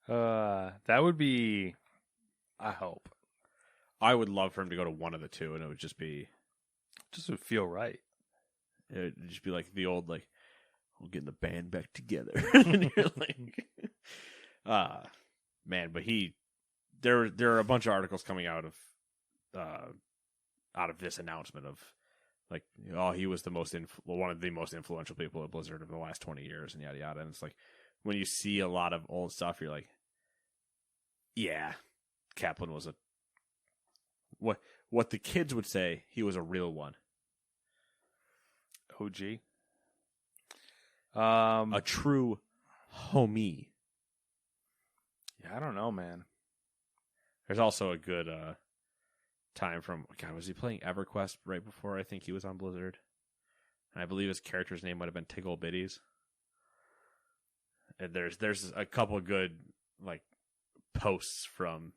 that would be, I hope.
I would love for him to go to one of the two, and it would just
would feel right.
It would just be like the old, like, we're getting the band back together. And you're like, man, but there are a bunch of articles coming out of this announcement of, like, oh, he was one of the most influential people at Blizzard in the last 20 years, and yada yada. And it's like, when you see a lot of old stuff, you're like, yeah, Kaplan was what the kids would say, he was a real one.
OG.
A true homie.
Yeah, I don't know, man.
There's also a good time from, God, was he playing EverQuest right before I think he was on Blizzard? And I believe his character's name might have been Tickle Bitties. And there's a couple good, like, posts from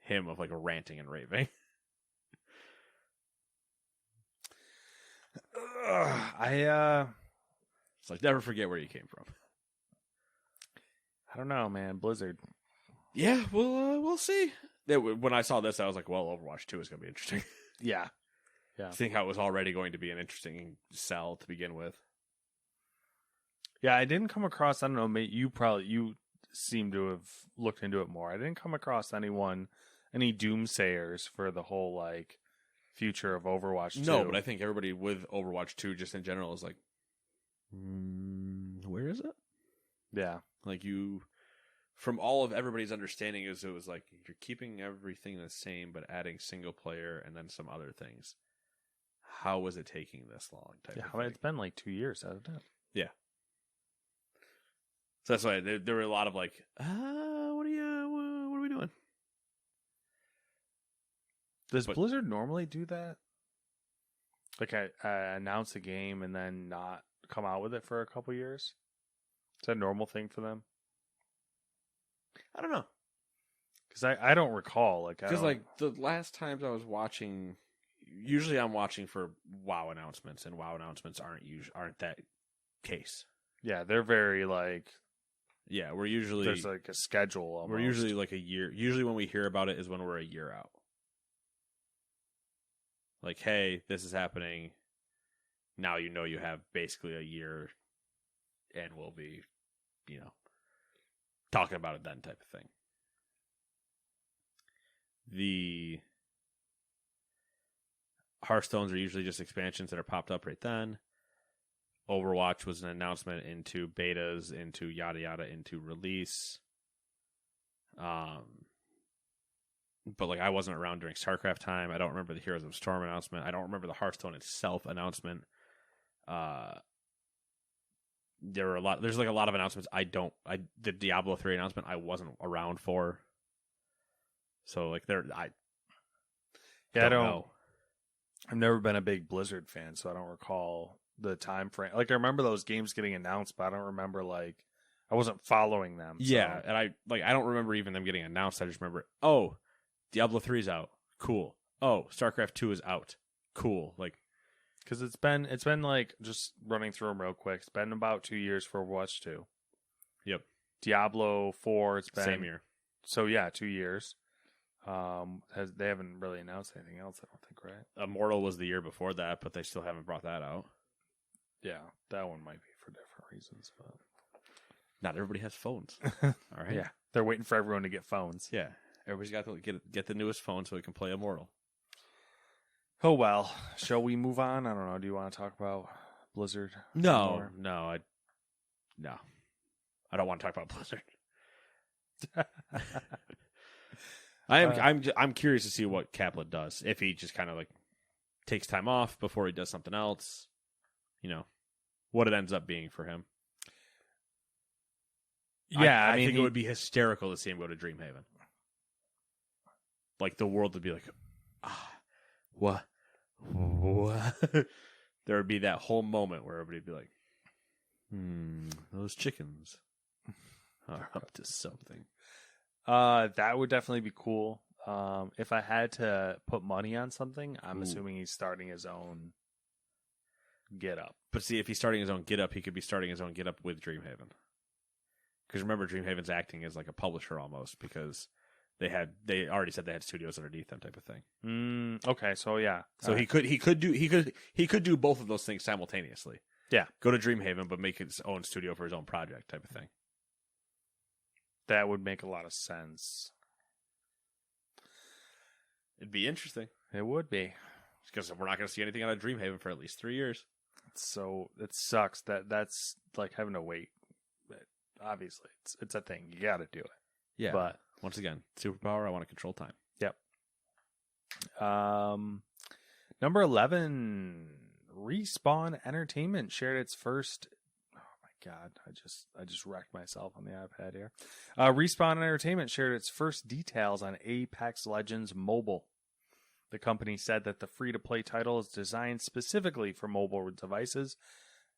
him of, like, ranting and raving. It's like, never forget where you came from.
I don't know, man. Blizzard.
Yeah, we'll see. When I saw this, I was like, well, Overwatch 2 is going to be interesting.
Yeah.
I think how it was already going to be an interesting sell to begin with.
Yeah, I didn't come across, I don't know, mate, you seem to have looked into it more. I didn't come across any doomsayers for the whole, like, future of Overwatch 2.
No, but I think everybody with Overwatch 2 just in general is like, where is it?
Yeah.
Like, from all of everybody's understanding it was like, you're keeping everything the same, but adding single player and then some other things. How was it taking this long?
It's been like 2 years out of that.
Yeah. So that's why there were a lot of like, what are we doing?
Does Blizzard normally do that? Like, I announce a game and then not come out with it for a couple years? Is that a normal thing for them?
I don't know.
Because I don't recall.
Because like the last times I was watching, usually I'm watching for WoW announcements, and WoW announcements aren't that case.
Yeah, they're very like.
Yeah, we're usually
there's like a schedule. Almost.
We're usually like a year. Usually when we hear about it is when we're a year out. Like, hey, this is happening. Now you have basically a year, and we'll be, talking about it then type of thing. The Hearthstones are usually just expansions that are popped up right then. Overwatch was an announcement into betas, into yada yada, into release. But like I wasn't around during StarCraft time. I don't remember the Heroes of Storm announcement. I don't remember the Hearthstone itself announcement. There's like a lot of announcements the Diablo 3 announcement I wasn't around for. So like I don't know.
I've never been a big Blizzard fan, so I don't recall the time frame. Like I remember those games getting announced, but I don't remember I wasn't following them.
Yeah,
so.
and I don't remember even them getting announced. I just remember, Diablo 3 is out. Cool. StarCraft 2 is out. Cool. Like
because it's been like just running through them real quick. It's been about 2 years for Overwatch 2.
Yep.
Diablo 4. It's been
same year.
So yeah, 2 years. They haven't really announced anything else, I don't think, right?
Immortal was the year before that, but they still haven't brought that out.
Yeah, that one might be for different reasons, but
not everybody has phones. All right.
Yeah, they're waiting for everyone to get phones.
Yeah, everybody's got to get the newest phone so we can play Immortal.
Oh well, shall we move on? I don't know. Do you want to talk about Blizzard?
No, I don't want to talk about Blizzard. I'm curious to see what Kaplan does if he just kind of like takes time off before he does something else. What it ends up being for him.
Yeah,
I think it would be hysterical to see him go to Dreamhaven. Like the world would be like, what? There would be that whole moment where everybody would be like, those chickens are up to something.
That would definitely be cool. If I had to put money on something, I'm assuming he's starting his own Get Up.
But see, if he's starting his own Get Up, he could be starting his own Get Up with Dreamhaven. Because remember, Dreamhaven's acting as like a publisher almost, because they already said they had studios underneath them, type of thing.
Okay, so yeah,
so he could do both of those things simultaneously.
Yeah,
go to Dreamhaven, but make his own studio for his own project, type of thing.
That would make a lot of sense.
It'd be interesting.
It would be.
Because we're not going to see anything out of Dreamhaven for at least 3 years.
So it sucks that's like having to wait. But obviously, it's a thing. You got to do it.
Yeah.
But
once again, superpower, I want to control time.
Yep. Number 11, Respawn Entertainment shared its first... God, I just wrecked myself on the iPad here. Respawn Entertainment shared its first details on Apex Legends Mobile. The company said that the free-to-play title is designed specifically for mobile devices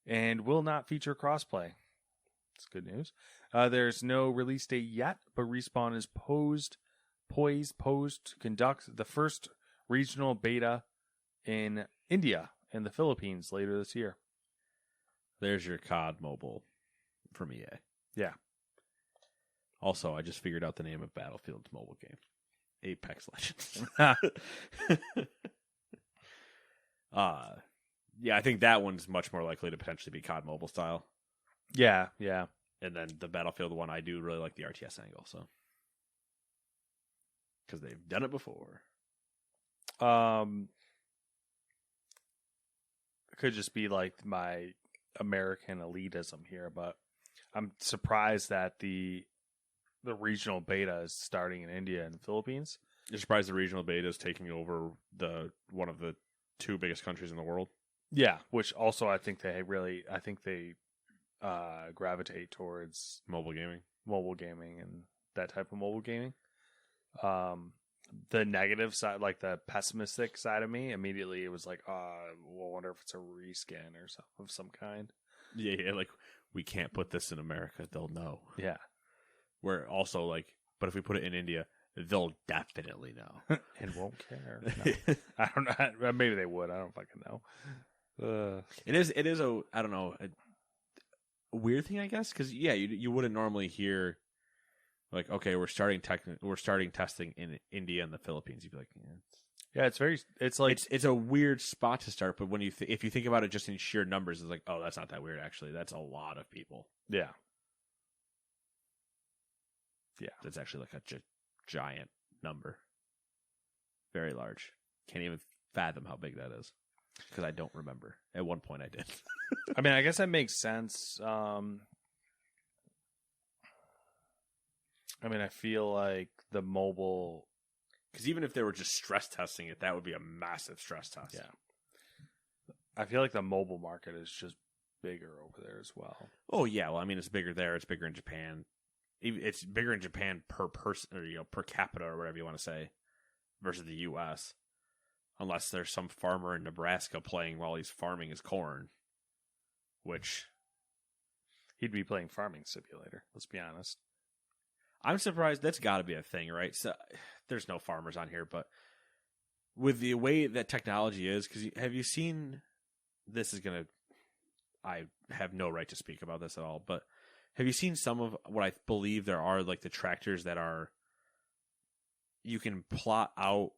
and will not feature crossplay. That's good news. There's no release date yet, but Respawn is poised to conduct the first regional beta in India and the Philippines later this year.
There's your COD Mobile from EA.
Yeah.
Also, I just figured out the name of Battlefield's mobile game. Apex Legends. Yeah, I think that one's much more likely to potentially be COD Mobile style.
Yeah.
And then the Battlefield one, I do really like the RTS angle, so. Because they've done it before.
It could just be like my American elitism here, but I'm surprised that the regional beta is starting in India and the Philippines.
You're surprised the regional beta is taking over one of the two biggest countries in the world?
Yeah, which also I think they gravitate towards
mobile gaming
and that type of mobile gaming. The negative side, like the pessimistic side of me, immediately it was like, we'll wonder if it's a reskin or something of some kind.
Yeah, like we can't put this in America; they'll know.
Yeah. We're
also like, but if we put it in India, they'll definitely know
and won't care. No. I don't know. Maybe they would. I don't fucking know.
It is a I don't know a weird thing, I guess, because you wouldn't normally hear like, okay, we're starting testing in India and the Philippines. You'd be like, it's a weird spot to start. But when if you think about it just in sheer numbers, it's like, oh, that's not that weird actually. That's a lot of people.
Yeah.
Yeah, that's actually like a giant number. Very large. Can't even fathom how big that is. because I don't remember. At one point I did.
I mean, I guess that makes sense. I mean, I feel like the mobile...
Because even if they were just stress testing it, that would be a massive stress test.
Yeah. I feel like the mobile market is just bigger over there as well.
Oh, yeah. Well, I mean, it's bigger there. It's bigger in Japan. It's bigger in Japan per person, or per capita, or whatever you want to say, versus the U.S. Unless there's some farmer in Nebraska playing while he's farming his corn, which
he'd be playing Farming Simulator. Let's be honest.
I'm surprised. That's got to be a thing, right? So there's no farmers on here, but with the way that technology is, because have you seen? This is gonna. I have no right to speak about this at all, but have you seen some of what I believe there are, like the tractors that are? You can plot out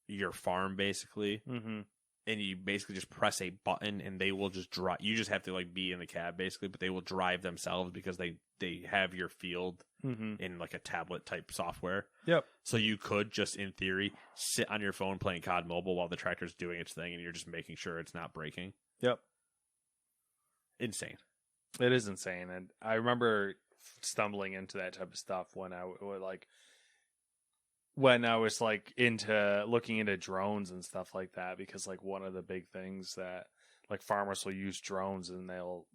your farm basically, and you basically just press a button, and they will just drive. You just have to like be in the cab basically, but they will drive themselves because they have your field in like a tablet type software.
Yep.
So you could just in theory sit on your phone playing COD Mobile while the tractor's doing its thing, and you're just making sure it's not breaking.
Yep.
Insane.
It is insane, and I remember stumbling into that type of stuff when I was like into looking into drones and stuff like that, because like one of the big things that like farmers will use drones, and they'll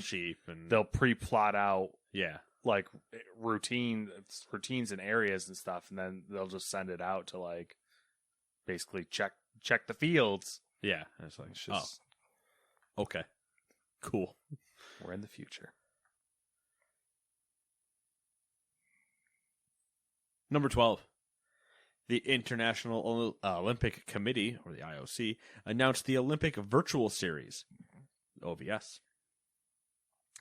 Sheep and
they'll pre-plot out
yeah
like routines and areas and stuff, and then they'll just send it out to like basically check the fields.
Yeah, it's like
it's just,
okay, cool.
We're in the future.
Number 12. The International Olympic Committee, or the IOC, announced the Olympic Virtual Series, OVS.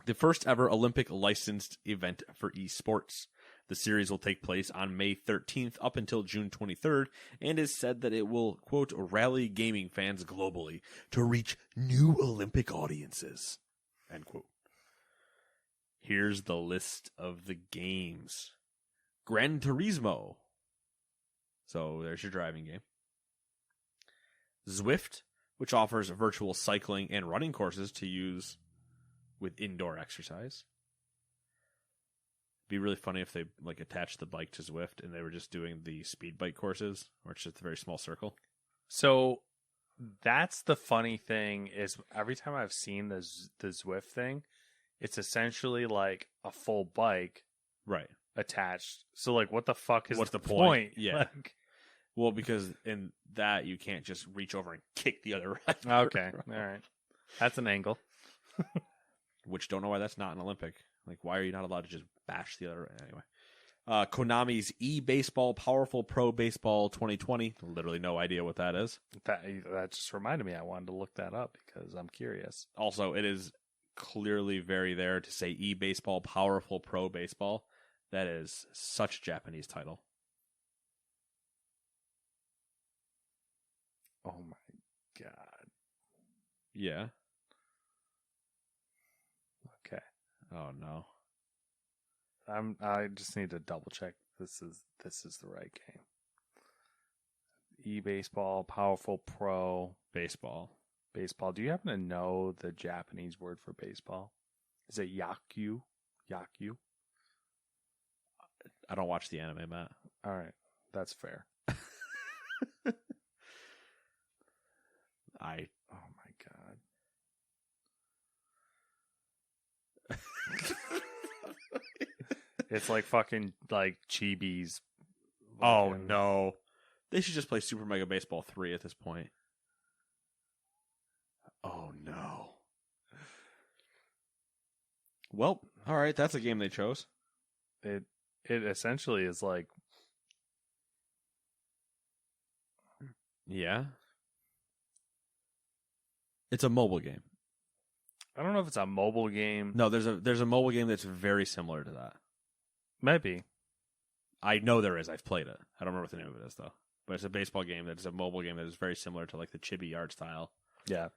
The first ever Olympic licensed event for esports. The series will take place on May 13th up until June 23rd, and is said that it will, quote, rally gaming fans globally to reach new Olympic audiences, end quote. Here's the list of the games. Gran Turismo. So there's your driving game. Zwift, which offers virtual cycling and running courses to use with indoor exercise. Be really funny if they like attached the bike to Zwift and they were just doing the speed bike courses, or it's just a very small circle.
So that's the funny thing, is every time I've seen the Zwift thing, it's essentially like a full bike,
right,
attached. So like, what the fuck is
what's the
point?
Yeah.
Like,
well, because in that you can't just reach over and kick the other rider.
Okay, all right, that's an angle.
Which don't know why that's not an Olympic. Like, why are you not allowed to just bash the other? Anyway. Konami's eBaseball Powerful Pro Baseball 2020. Literally no idea what that is.
That just reminded me. I wanted to look that up because I'm curious.
Also, it is clearly very there to say eBaseball Powerful Pro Baseball. That is such a Japanese title.
Oh my god.
Yeah.
Okay.
Oh no.
I just need to double check this is the right game. eBaseball Powerful Pro
Baseball.
Do you happen to know the Japanese word for baseball? Is it yakyu? Yakyu?
I don't watch the anime, Matt.
All right. That's fair. Oh my god. It's like fucking like Chibi's.
Oh no. They should just play Super Mega Baseball 3 at this point. Oh no. Well, all right, that's a game they chose.
It essentially is like,
yeah. It's a mobile game.
I don't know if it's a mobile game.
No, there's a mobile game that's very similar to that.
Maybe.
I know there is. I've played it. I don't remember what the name of it is though. But it's a baseball game that is a mobile game that is very similar to like the chibi art style.
Yeah.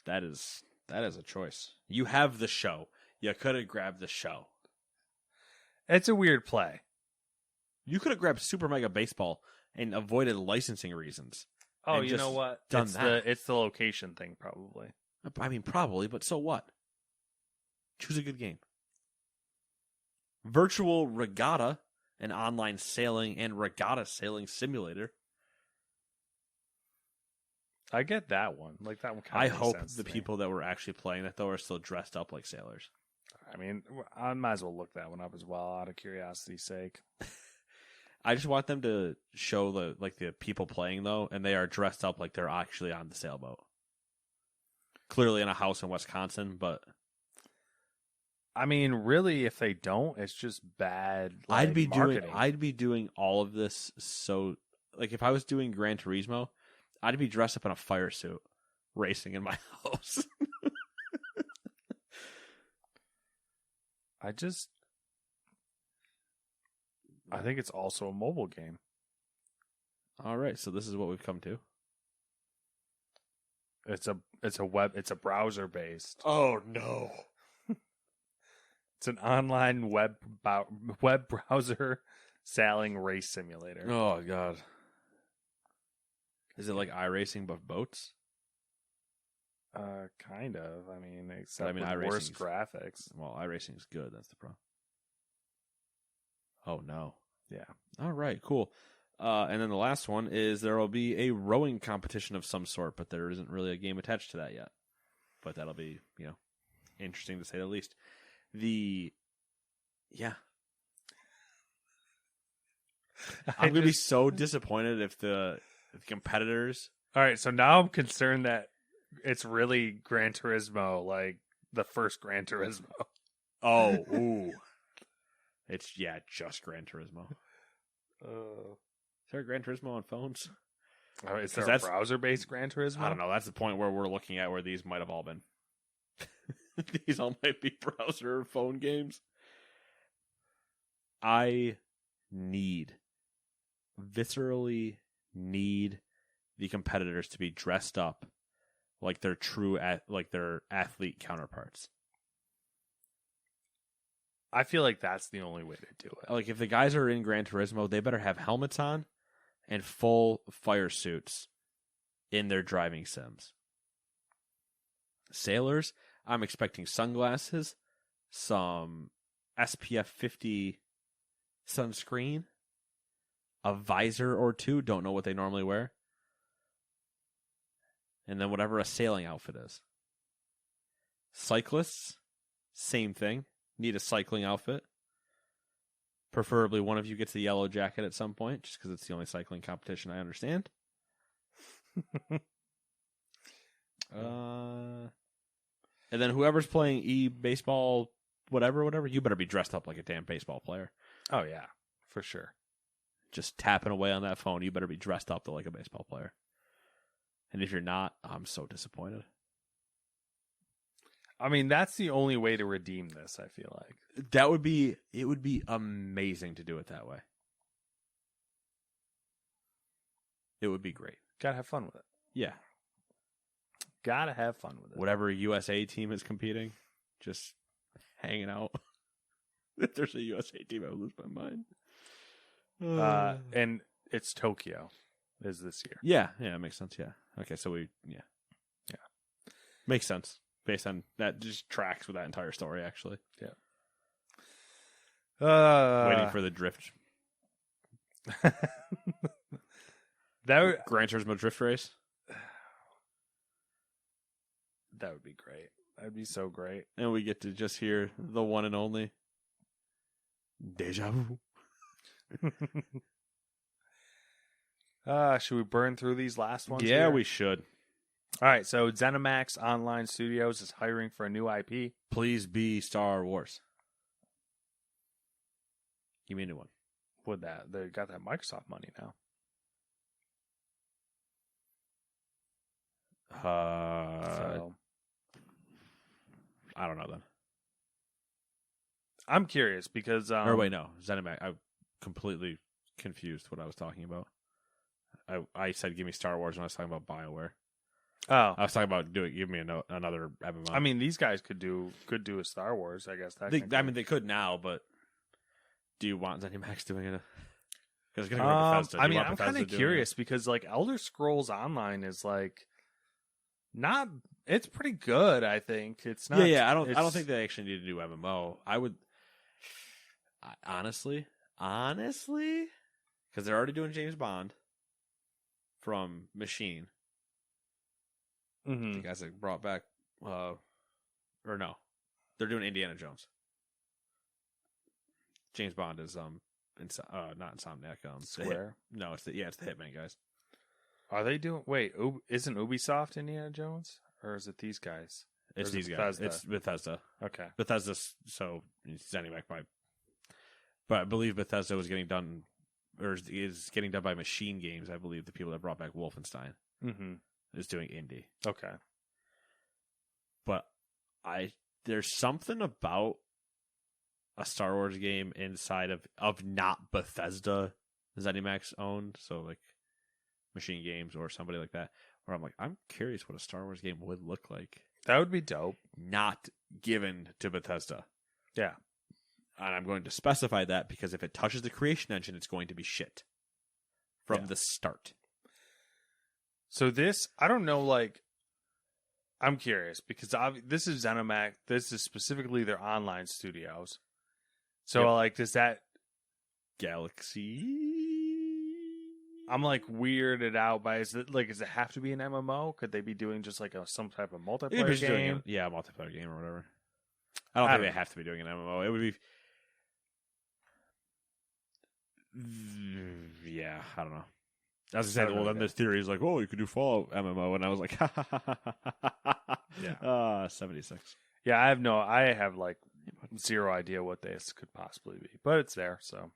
That is a choice. You have the show. You could have grabbed the show.
It's a weird play.
You could have grabbed Super Mega Baseball and avoided licensing reasons.
Oh,
and
you
just
know what?
done
It's
that.
it's the location thing, probably.
I mean, probably, but so what? Choose a good game. Virtual Regatta, an online sailing and regatta sailing simulator.
I get that one. Like that one. Kind
I
of
hope
sense
the
to me.
people that were actually playing that though are still dressed up like sailors.
I mean, I might as well look that one up as well, out of curiosity's sake.
I just want them to show the people playing though, and they are dressed up like they're actually on the sailboat. Clearly in a house in Wisconsin, but
I mean, really, if they don't, it's just bad. Like, marketing.
I'd be doing all of this. So, like, if I was doing Gran Turismo, I'd be dressed up in a fire suit, racing in my house.
I think it's also a mobile game.
All right, so this is what we've come to.
It's a browser based.
Oh no!
It's an online web browser sailing race simulator.
Oh god! Is it like iRacing but boats?
Kind of. I mean, except with
iRacing's
worse graphics.
Well, iRacing's good. That's the problem. Oh no!
Yeah.
All right, cool. And then the last one is there will be a rowing competition of some sort, but there isn't really a game attached to that yet. But that'll be, interesting to say the least. I'm gonna be so disappointed if the competitors.
All right, so now I'm concerned that it's really Gran Turismo, like the first Gran Turismo.
Oh, ooh. It's just Gran Turismo. Is there a Gran Turismo on phones?
Is there a browser-based Gran Turismo?
I don't know. That's the point where we're looking at where these might have all been. These all might be browser phone games. I viscerally need the competitors to be dressed up like they're like their athlete counterparts.
I feel like that's the only way to do it.
Like if the guys are in Gran Turismo, they better have helmets on and full fire suits in their driving sims. Sailors, I'm expecting sunglasses, some SPF 50 sunscreen, a visor or two, don't know what they normally wear, and then whatever a sailing outfit is. Cyclists, same thing. Need a cycling outfit. Preferably one of you gets the yellow jacket at some point, just because it's the only cycling competition I understand. And then whoever's playing e-baseball, whatever, you better be dressed up like a damn baseball player.
Oh, yeah, for sure.
Just tapping away on that phone, you better be dressed up like a baseball player. And if you're not, I'm so disappointed.
I mean, that's the only way to redeem this, I feel like.
It would be amazing to do it that way. It would be great.
Gotta have fun with it.
Yeah.
Gotta have fun with it.
Whatever USA team is competing, just hanging out. If there's a USA team, I would lose my mind.
And it's Tokyo is this year.
Yeah, it makes sense, yeah. Okay, so yeah. Makes sense. Based on that, just tracks with that entire story, actually.
Yeah.
Waiting for the drift. Gran Turismo drift race.
That would be great. That'd be so great.
And we get to just hear the one and only Deja Vu.
Should we burn through these last ones?
Yeah,
here?
we should.
All right, so ZeniMax Online Studios is hiring for a new IP.
Please be Star Wars. Give me a new one.
Would that? They got that Microsoft money now. So
I don't know then.
I'm curious because
or wait, no, ZeniMax. I'm completely confused what I was talking about. I said give me Star Wars when I was talking about BioWare.
Oh,
I was talking about give me another MMO.
I mean, these guys could do a Star Wars, I guess.
They could now, but do you want ZeniMax doing it? Because it's going to go to Bethesda.
I mean, I'm kind of curious because like Elder Scrolls Online is like not. It's pretty good. I think it's not.
Yeah. I don't think they actually need to do MMO. I would honestly, because they're already doing James Bond from Machine.
Mm-hmm.
The guys that brought back, or no, they're doing Indiana Jones. James Bond is not Insomniac.
Square.
It's the Hitman guys.
Are they doing? Wait, isn't Ubisoft Indiana Jones, or is it these guys?
It's these guys. It's Bethesda.
Okay,
Bethesda. So Zenimac but I believe Bethesda was getting done, or is getting done by Machine Games. I believe the people that brought back Wolfenstein is doing indie.
Okay,
but there's something about a Star Wars game inside of not Bethesda, ZeniMax owned, so like Machine Games or somebody like that, where I'm like, I'm curious what a Star Wars game would look like.
That would be dope.
Not given to Bethesda.
Yeah.
And I'm going to specify that because if it touches the creation engine, it's going to be shit from the start.
So this, I don't know, like, I'm curious because this is ZeniMax. This is specifically their online studios. So, like, does that
Galaxy?
I'm like weirded out by does it have to be an MMO? Could they be doing just like some type of multiplayer game?
A multiplayer game or whatever. I don't think they have to be doing an MMO. It would be. Yeah, I don't know. As I said, well, then this theory is like, oh, you could do Fallout MMO, and I was like, yeah, 76.
Yeah, I have like zero idea what this could possibly be, but it's there. So,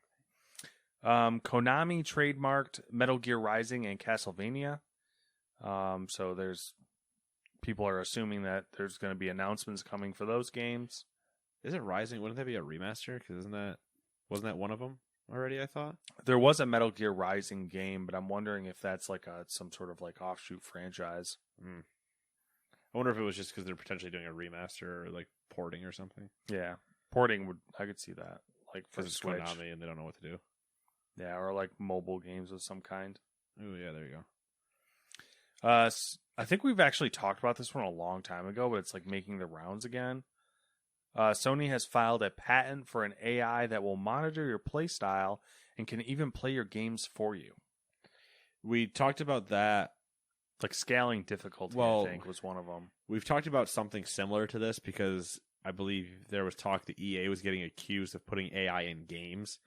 Konami trademarked Metal Gear Rising and Castlevania. So people are assuming that there's going to be announcements coming for those games.
Is it Rising? Wouldn't that be a remaster? Because wasn't that one of them already? I thought
there was a Metal Gear Rising game, but I'm wondering if that's like some sort of like offshoot franchise.
I wonder if it was just because they're potentially doing a remaster or like porting or something.
Yeah, porting I could see that, like for
Switch.
Switch.
Konami and they don't know what to do.
Yeah, or like mobile games of some kind.
Oh yeah, there you go.
I think we've actually talked about this one a long time ago, but it's like making the rounds again. Sony has filed a patent for an AI that will monitor your play style and can even play your games for you.
We talked about that.
Like scaling difficulty, I think, was one of them.
We've talked about something similar to this because I believe there was talk that EA was getting accused of putting AI in games.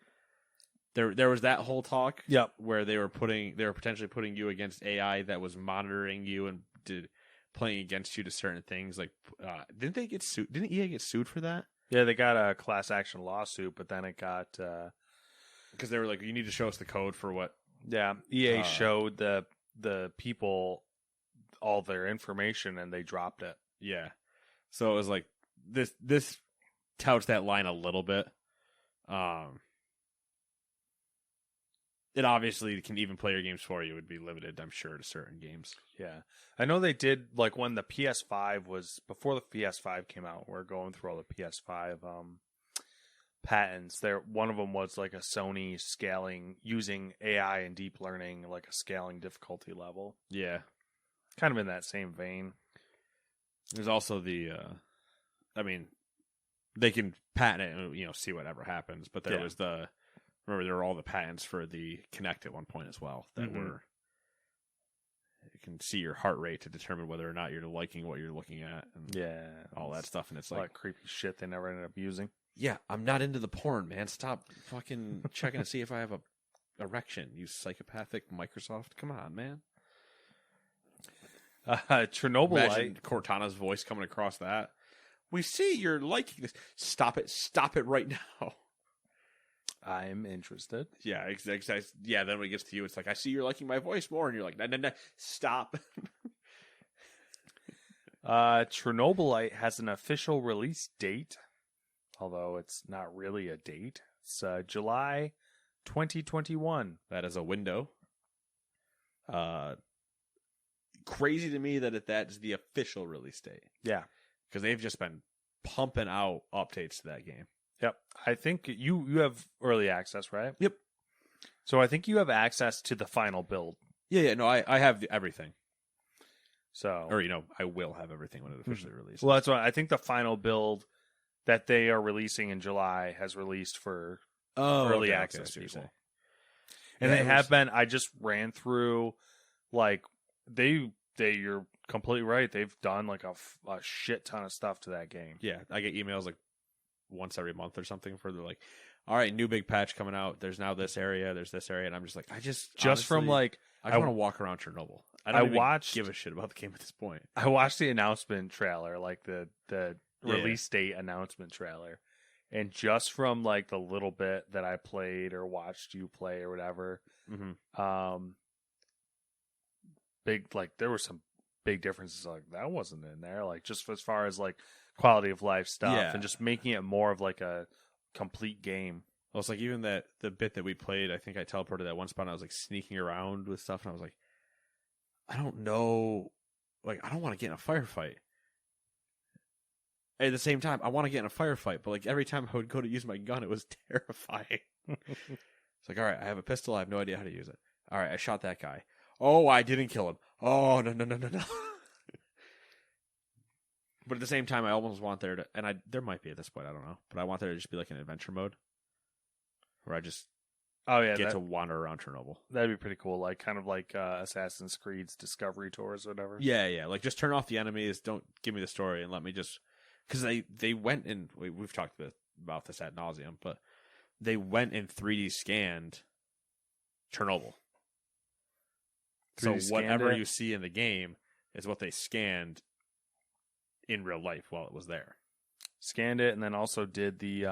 There was that whole talk, where they were potentially putting you against AI that was monitoring you and playing against you to certain things. Like, didn't they get sued? Didn't EA get sued for that?
Yeah, they got a class action lawsuit, but then it got
because they were like, you need to show us the code for what.
Yeah, EA showed the people all their information and they dropped it.
Yeah, so it was like this touts that line a little bit. It obviously can even play your games for you. It would be limited, I'm sure, to certain games.
Yeah. I know they did, like, when the PS5 was, before the PS5 came out, we're going through all the PS5 patents. One of them was, like, a Sony scaling, using AI and deep learning, like, a scaling difficulty level.
Yeah.
Kind of in that same vein.
There's also I mean, they can patent it and, see whatever happens, but there was remember, there were all the patents for the Kinect at one point as well that were. You can see your heart rate to determine whether or not you're liking what you're looking at, and all that stuff. And it's like
creepy shit they never ended up using.
Yeah, I'm not into the porn, man. Stop fucking checking to see if I have a erection. You psychopathic Microsoft. Come on, man.
Chernobyl.
Imagine Cortana's voice coming across that. We see you're liking this. Stop it! Stop it right now.
I'm interested.
Yeah, exactly. Yeah, then when it gets to you, it's like, I see you're liking my voice more, and you're like, no, stop.
Chernobylite has an official release date, although it's not really a date. It's July 2021.
That is a window. Crazy to me that that's the official release date.
Yeah.
Because they've just been pumping out updates to that game.
Yep. I think you have early access, right?
Yep.
So I think you have access to the final build.
Yeah. No, I have everything.
So,
Or, I will have everything when it officially releases.
well, that's why I think the final build that they are releasing in July has released for early access people. And they have been. I just ran through, like you're completely right. They've done like a shit ton of stuff to that game.
Yeah, I get emails like once every month or something for like, all right, new big patch coming out. There's now this area. There's this area, and I'm just like, honestly,
from like
I want to walk around Chernobyl. I don't even give a shit about the game at this point.
I watched the announcement trailer, like the release date announcement trailer, and just from like the little bit that I played or watched you play or whatever, big like there were some big differences. Like that wasn't in there. Like just as far as like quality of life stuff and just making it more of like a complete game.
Well, it's like even the bit that we played, I think I teleported that one spot and I was like sneaking around with stuff and I was like, I don't know, like I don't want to get in a firefight. At the same time, I want to get in a firefight, but like every time I would go to use my gun, it was terrifying. It's like, all right, I have a pistol, I have no idea how to use it. All right, I shot that guy. Oh, I didn't kill him. Oh, no. But at the same time, I almost want there to, and there might be at this point, I don't know, but I want there to just be like an adventure mode where I just get to wander around Chernobyl.
That'd be pretty cool, like kind of like Assassin's Creed's Discovery Tours or whatever.
Yeah, like just turn off the enemies, don't give me the story, and let me just, because they went and we've talked about this ad nauseum, but they went and 3D scanned Chernobyl. 3D so whatever you see in the game is what they scanned in real life while it was there.
Scanned it and then also did the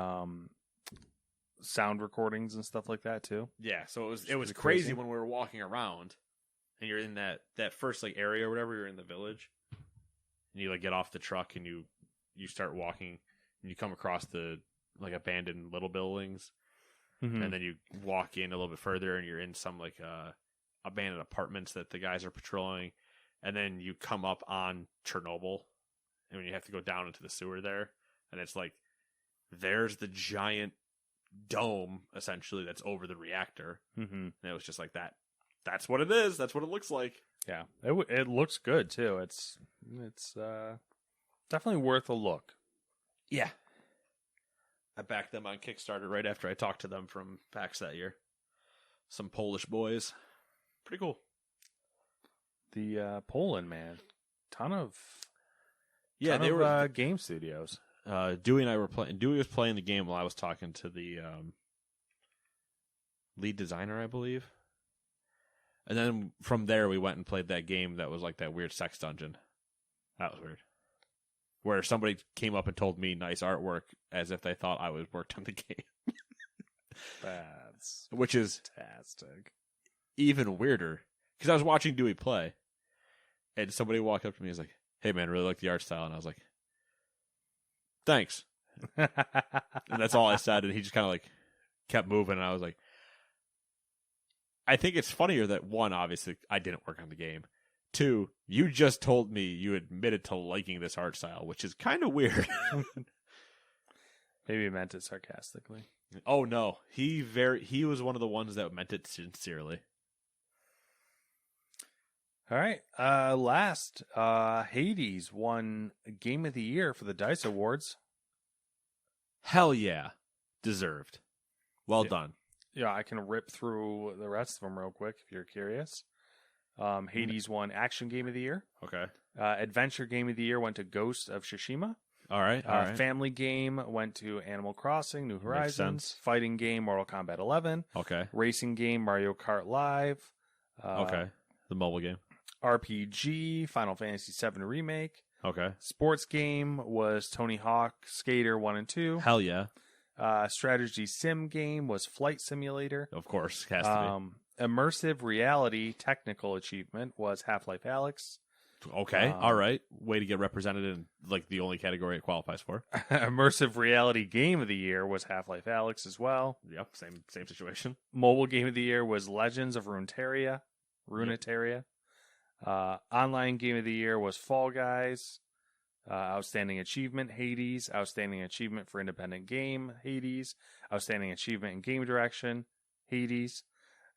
sound recordings and stuff like that too.
Yeah, so it was crazy when we were walking around and you're in that first like area or whatever, you're in the village and you like get off the truck and you start walking and you come across the like abandoned little buildings and then you walk in a little bit further and you're in some like abandoned apartments that the guys are patrolling, and then you come up on Chernobyl and when you have to go down into the sewer there, and it's like there's the giant dome essentially that's over the reactor, and it was just like that's what it is, that's what it looks like.
Yeah, it looks good too. It's definitely worth a look.
Yeah, I backed them on Kickstarter right after I talked to them from PAX that year. Some Polish boys. Pretty cool.
The Poland, man. Ton of game studios.
Dewey and I were playing. Dewey was playing the game while I was talking to the lead designer, I believe. And then from there, we went and played that game that was like that weird sex dungeon. That was weird. Where somebody came up and told me nice artwork as if they thought I was worked on the game. Which is
fantastic.
Even weirder. Because I was watching Dewey play, and somebody walked up to me and was like, hey man, really like the art style. And I was like, thanks. And that's all I said. And he just kind of like kept moving. And I was like, I think it's funnier that one, obviously, I didn't work on the game. Two, you just told me you admitted to liking this art style, which is kind of weird.
Maybe he meant it sarcastically.
Oh no, he was one of the ones that meant it sincerely.
All right. Last, Hades won Game of the Year for the DICE Awards.
Hell yeah. Deserved. Well done.
Yeah, I can rip through the rest of them real quick if you're curious. Hades won Action Game of the Year.
Okay.
Adventure Game of the Year went to Ghost of Tsushima.
All right.
Family Game went to Animal Crossing, New Horizons. Fighting Game, Mortal Kombat 11.
Okay.
Racing Game, Mario Kart Live.
Okay. The mobile game.
RPG, Final Fantasy VII Remake.
Okay.
Sports Game was Tony Hawk Skater 1 and 2.
Hell yeah.
Strategy Sim Game was Flight Simulator.
Of course. Has to
be. Immersive Reality Technical Achievement was Half-Life Alyx.
Okay. All right. Way to get represented in like the only category it qualifies for.
Immersive Reality Game of the Year was Half-Life Alyx as well.
Yep. Same situation.
Mobile Game of the Year was Legends of Runeterra. Yep. Online Game of the Year was Fall Guys. Outstanding Achievement, Hades. Outstanding Achievement for Independent Game, Hades. Outstanding Achievement in Game Direction, Hades.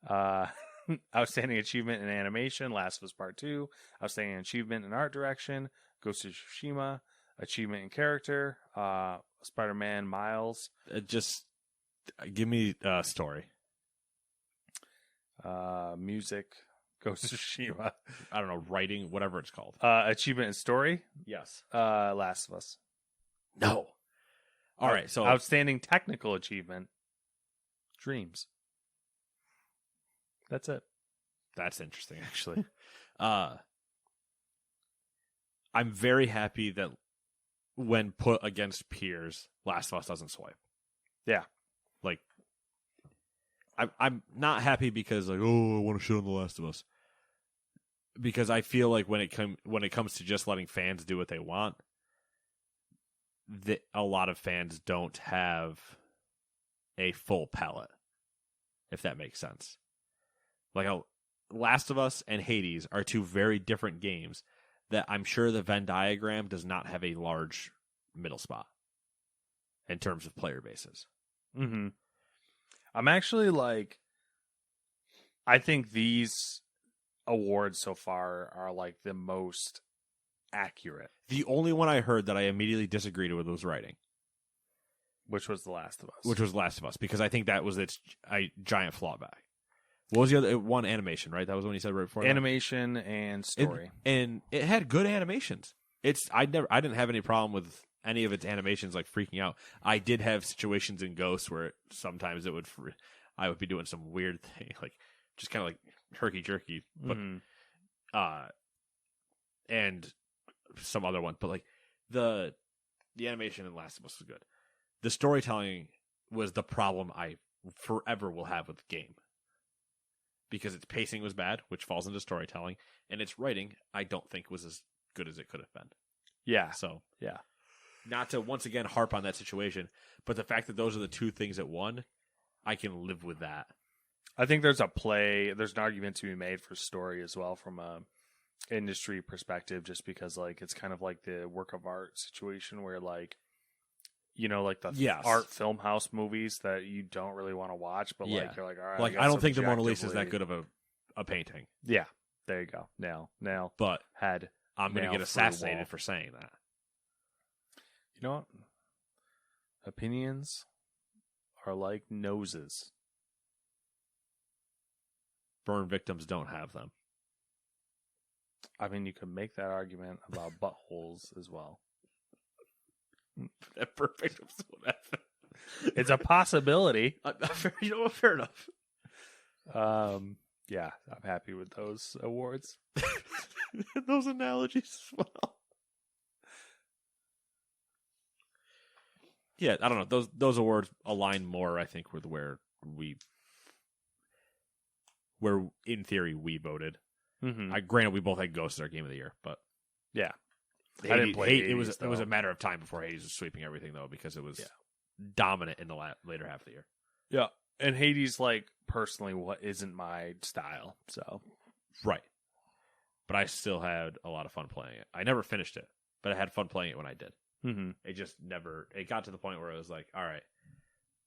Outstanding achievement in animation, Last of Us Part 2. Outstanding achievement in art direction, Ghost of Tsushima. Achievement in character, Spider-Man Miles.
Just give me a story.
Music, Ghost of Tsushima.
I don't know, writing, whatever it's called.
Achievement in story,
Yes.
Last of Us.
No. All right, so
outstanding technical achievement, Dreams. That's it.
That's interesting, actually. I'm very happy that when put against peers, Last of Us doesn't swipe.
Yeah.
Like, I'm not happy because, like, oh, I want to shit on The Last of Us. Because I feel like when it comes to just letting fans do what they want, a lot of fans don't have a full palette, if that makes sense. Like, Last of Us and Hades are two very different games that I'm sure the Venn diagram does not have a large middle spot in terms of player bases.
Mm-hmm. I'm actually like, I think these awards so far are like the most accurate.
The only one I heard that I immediately disagreed with was writing.
Which was The Last of Us.
Which was Last of Us, because I think that was its giant flaw back. What was the other one? Animation, right? That was when you said right before.
Animation and story,
and it had good animations. I didn't have any problem with any of its animations like freaking out. I did have situations in Ghost where sometimes I would be doing some weird thing, like just kind of like herky jerky, but and some other one, but like the animation in Last of Us was good. The storytelling was the problem I forever will have with the game. Because its pacing was bad, which falls into storytelling, and its writing, I don't think was as good as it could have been.
Yeah.
So,
yeah.
Not to once again harp on that situation, but the fact that those are the two things at one, I can live with that.
I think there's an argument to be made for story as well from a industry perspective, just because like it's kind of like the work of art situation where like, you know, like the art film house movies that you don't really want to watch, but like you're like, all right.
Like I don't think the Mona Lisa is that good of a painting.
Yeah, there you go. Nail.
But
head.
I'm going to get assassinated for saying that.
You know what? Opinions are like noses.
Burn victims don't have them.
I mean, you could make that argument about buttholes as well.
That perfect.
It's a possibility.
You know what? Fair enough.
Yeah, I'm happy with those awards.
Those analogies as well. Yeah, I don't know. Those awards align more, I think, with where in theory we voted.
Mm-hmm.
Granted, we both had Ghost as our game of the year, but
yeah.
I didn't play Hades, it was a matter of time before Hades was sweeping everything, though, because it was dominant in the later half of the year.
Yeah, and Hades, like, personally, what isn't my style, so.
Right. But I still had a lot of fun playing it. I never finished it, but I had fun playing it when I did.
Mm-hmm.
It got to the point where it was like, all right,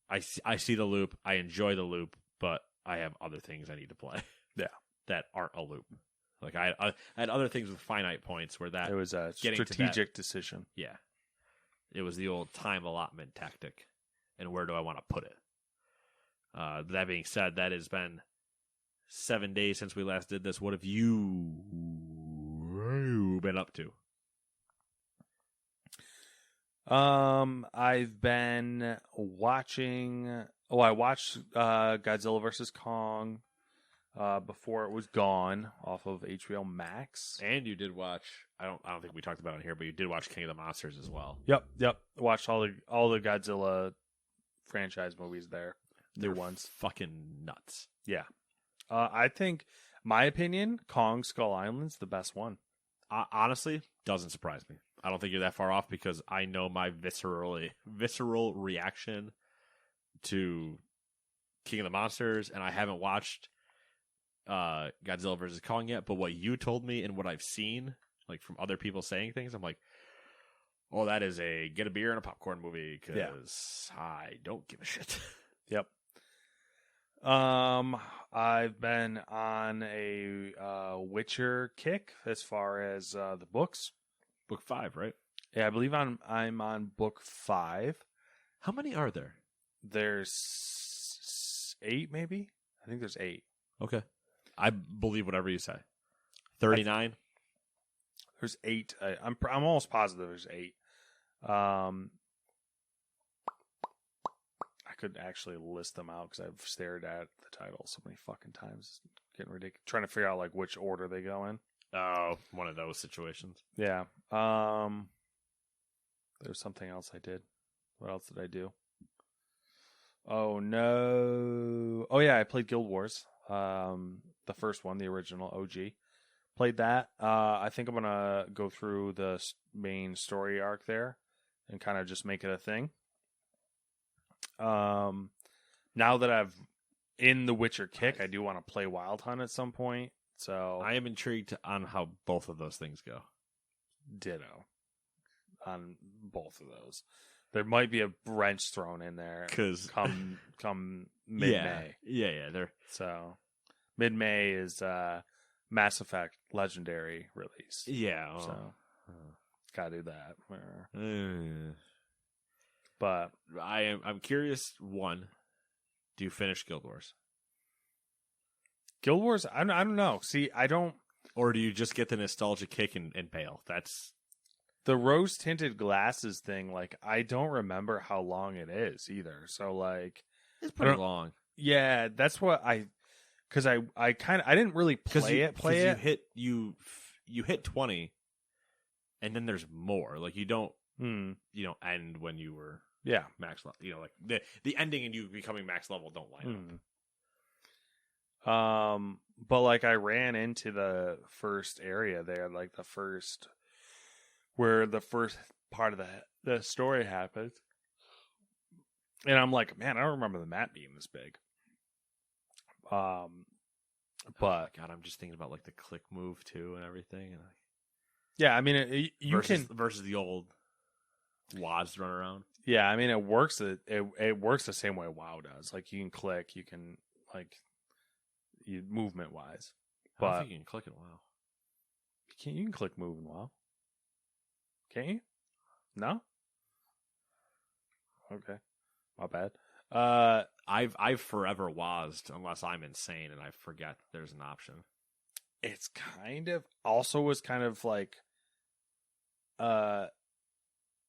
I see the loop, I enjoy the loop, but I have other things I need to play.
Yeah.
That aren't a loop. Like I had other things with finite points where that
it was a strategic decision.
Yeah, it was the old time allotment tactic, and where do I want to put it? That being said, that has been 7 days since we last did this. What have you been up to?
I've been watching. I watched Godzilla vs. Kong. Before it was gone off of HBO Max.
And you did watch, I don't think we talked about it here, but you did watch King of the Monsters as well.
Yep. Watched all the Godzilla franchise movies there. New ones.
Fucking nuts.
Yeah. I think, my opinion, Kong Skull Island's the best one.
Honestly, doesn't surprise me. I don't think you're that far off because I know my visceral reaction to King of the Monsters, and I haven't watched Godzilla vs. Kong yet, but what you told me and what I've seen, like from other people saying things, I'm like, oh, that is a get a beer and a popcorn movie because I don't give a shit.
Yep. I've been on a Witcher kick as far as the books.
Book 5, right?
Yeah, I believe I'm on book 5.
How many are there?
There's 8, maybe. I think there's 8.
Okay. I believe whatever you say. 39?
There's 8. I'm almost positive there's 8. I could actually list them out because I've stared at the title so many fucking times. It's getting ridiculous. Trying to figure out like which order they go in.
Oh, one of those situations.
Yeah. There's something else I did. What else did I do? Oh no. Oh yeah, I played Guild Wars. The first one, the original OG. Played that. I think I'm gonna go through the main story arc there and kind of just make it a thing. Now that I've in the Witcher kick, I do want to play Wild Hunt at some point. So
I am intrigued on how both of those things go.
ditto on both of those. There might be a wrench thrown in there
Because
come mid-May.
Yeah. They're
So mid-May is Mass Effect Legendary release.
yeah.
So gotta do that.
Uh,
But
I'm curious. One, do you finish Guild Wars,
Guild Wars, I don't know. See, I don't.
or do you just get the nostalgia kick and bail? That's
The rose tinted glasses thing. Like, I don't remember how long it is either. So like,
it's pretty long.
yeah, that's what because I didn't really play it.
You hit 20, and then there's more. Like you don't end when you were
Yeah.
max level. You know, like the ending and you becoming max level don't line up.
But like I ran into the first area there, like where the first part of the story happens. And I'm like, man, I don't remember the map being this big. But
God, I'm just thinking about like the click move too and everything, and
yeah, I mean,
versus the old WASD run around.
Yeah, I mean, it works. It works the same way WoW does. Like you can click, you can movement wise.
I don't think you can click in WoW.
You can click move in WoW. Can't you? No. Okay, my bad.
I've forever WASD unless I'm insane and I forget there's an option.
It's kind of also was kind of like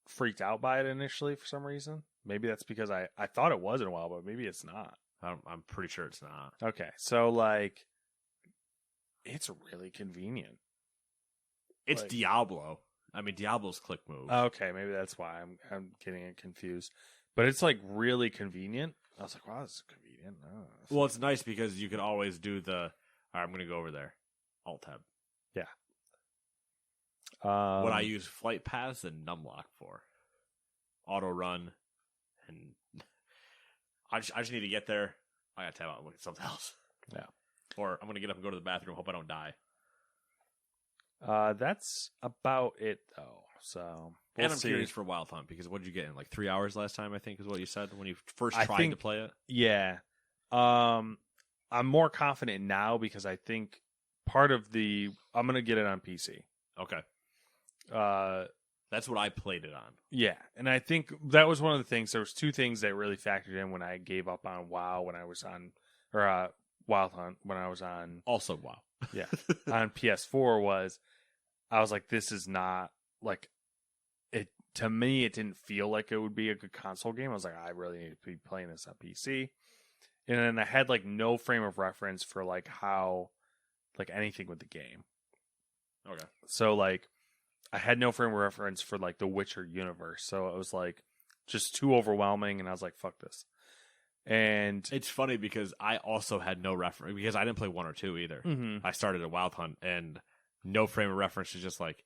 freaked out by it initially for some reason. Maybe that's because I thought it was in a while, but maybe it's not.
I'm pretty sure it's not.
Okay, so like it's really convenient.
It's
like,
Diablo. I mean, Diablo's click move.
Okay, maybe that's why I'm getting it confused. But it's like really convenient. I was like, wow, this is convenient. Oh,
well, it's nice because you can always do the, all right, I'm going to go over there. Alt tab.
Yeah.
What I use flight paths and numlock for. Auto run. And I just need to get there. I got to tab out and look at something else.
Yeah.
Or I'm going to get up and go to the bathroom. Hope I don't die.
That's about it, though. So,
I'm curious for Wild Hunt because what did you get in like 3 hours last time? I think is what you said when you first tried to play it.
Yeah, I'm more confident now because I think part of I'm gonna get it on PC.
Okay, that's what I played it on.
Yeah, and I think that was one of the things. There was 2 things that really factored in when I gave up on WoW when I was on Wild Hunt when I was on
also WoW.
Yeah, on PS4 was I was like, this is not like it to me. It didn't feel like it would be a good console game. I was like, I really need to be playing this on PC. And then I had like no frame of reference for like how like anything with the game.
Okay,
so like I had no frame of reference for like the Witcher universe, so it was like just too overwhelming. And I was like, fuck this. And
it's funny because I also had no reference because I didn't play 1 or 2 either.
Mm-hmm.
I started at Wild Hunt and no frame of reference is just like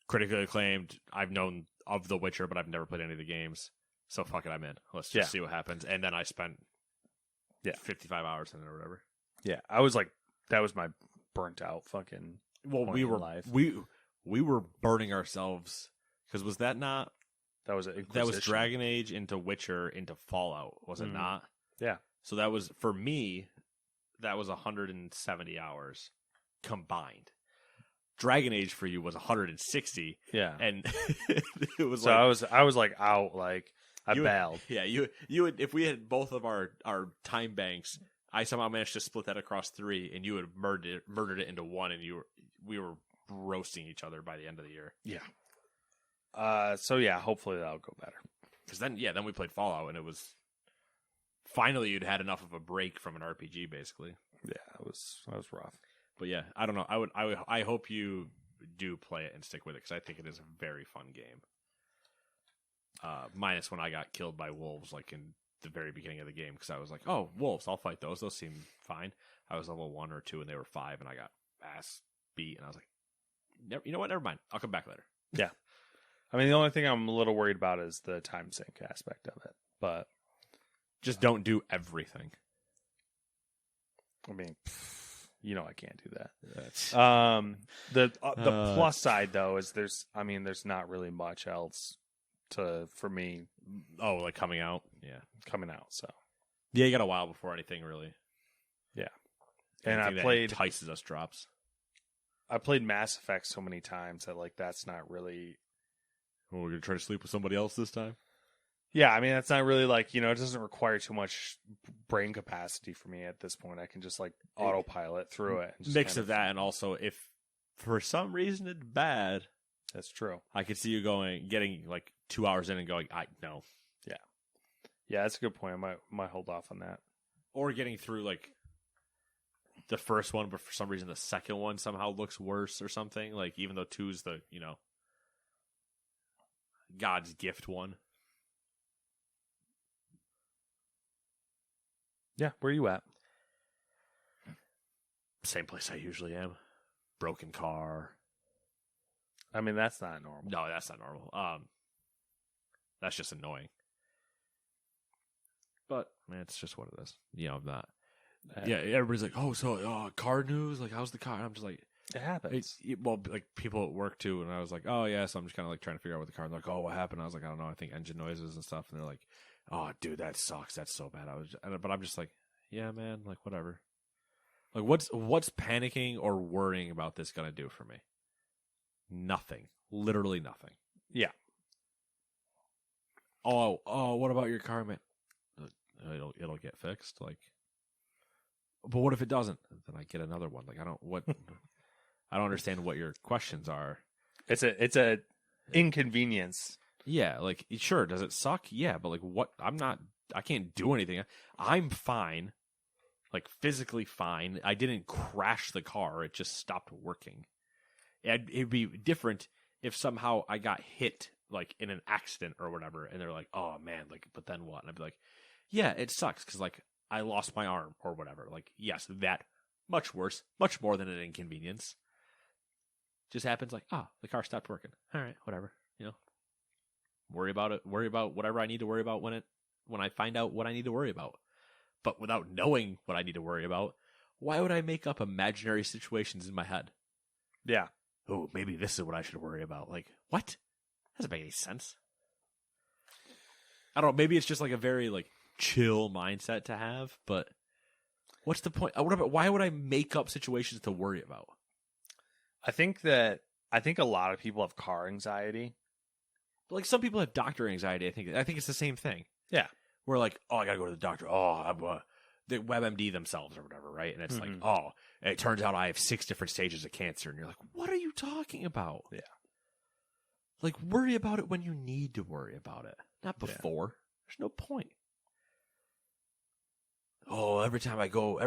critically acclaimed. I've known of The Witcher, but I've never played any of the games. So fuck it, I'm in. Let's just see what happens. And then I spent 55 hours in it or whatever.
Yeah, I was like, that was my burnt out fucking.
Well, we were burning ourselves because was that not?
That was
Dragon Age into Witcher into Fallout, was it not?
Yeah.
So that was, for me, that was 170 hours combined. Dragon Age for you was 160.
Yeah.
And it was
So I was like out, like I bailed.
Yeah, you would, if we had both of our time banks, I somehow managed to split that across 3, and you had murdered it into 1, and we were roasting each other by the end of the year.
Yeah. So yeah, hopefully that'll go better.
Because then we played Fallout, and it was finally you'd had enough of a break from an RPG, basically.
Yeah, that was rough.
But yeah, I don't know. I hope you do play it and stick with it, because I think it is a very fun game. Minus when I got killed by wolves, like in the very beginning of the game, because I was like, oh, wolves, I'll fight those. Those seem fine. I was level 1 or 2, and they were 5, and I got ass beat, and I was like, you know what? Never mind. I'll come back later.
Yeah. I mean, the only thing I'm a little worried about is the time sink aspect of it. But
just don't do everything.
I mean, I can't do that.
That's...
The plus side though is there's not really much else for me.
Oh, like coming out.
So
yeah, you got a while before anything really.
Yeah,
and
I played
entices us drops.
I played Mass Effect so many times that like that's not really.
Oh, we're gonna try to sleep with somebody else this time.
Yeah, I mean that's not really like it doesn't require too much brain capacity for me at this point. I can just like autopilot through it. And just
mix of that, and also if for some reason it's bad,
that's true.
I could see you getting like 2 hours in and going, no.
Yeah, that's a good point. I might hold off on that.
Or getting through like the first one, but for some reason the second one somehow looks worse or something. Like even though 2's the God's gift one.
Yeah, where are you at?
Same place I usually am. Broken car.
I mean, that's not normal.
No, that's not normal. That's just annoying. But man, it's just what it is. I'm not. Yeah, everybody's like, "Oh, so car news? Like, how's the car?" And I'm just like,
it happens.
Well, like people at work too, and I was like, "Oh yeah," so I'm just kind of like trying to figure out what the car. And they're like, "Oh, what happened?" I was like, "I don't know. I think engine noises and stuff." And they're like, "Oh, dude, that sucks. That's so bad." But I'm just like, "Yeah, man. Like, whatever. Like, what's panicking or worrying about this gonna do for me? Nothing. Literally nothing.
Yeah.
Oh, what about your car, man? It'll get fixed. Like, but what if it doesn't? Then I get another one. Like, I don't understand what your questions are.
It's a inconvenience.
Yeah, like sure, does it suck? Yeah, but like what? I can't do anything. I'm fine. Like physically fine. I didn't crash the car. It just stopped working. It'd be different if somehow I got hit like in an accident or whatever, and they're like, "Oh man, like, but then what?" And I'd be like, "Yeah, it sucks because like I lost my arm or whatever." Like, yes, that much worse, much more than an inconvenience. Just happens like, the car stopped working. All right, whatever. Worry about it. Worry about whatever I need to worry about when I find out what I need to worry about. But without knowing what I need to worry about, why would I make up imaginary situations in my head?
Yeah.
Oh, maybe this is what I should worry about. Like, what? Doesn't make any sense. I don't know. Maybe it's just like a very like chill mindset to have, but what's the point? Why would I make up situations to worry about?
I think a lot of people have car anxiety.
But like some people have doctor anxiety. I think it's the same thing.
Yeah.
We're like, I gotta go to the doctor. The WebMD themselves or whatever, right? And it's like, it turns out I have 6 different stages of cancer. And you're like, what are you talking about?
Yeah.
Like, worry about it when you need to worry about it, not before. Yeah. There's no point. Oh, every time I go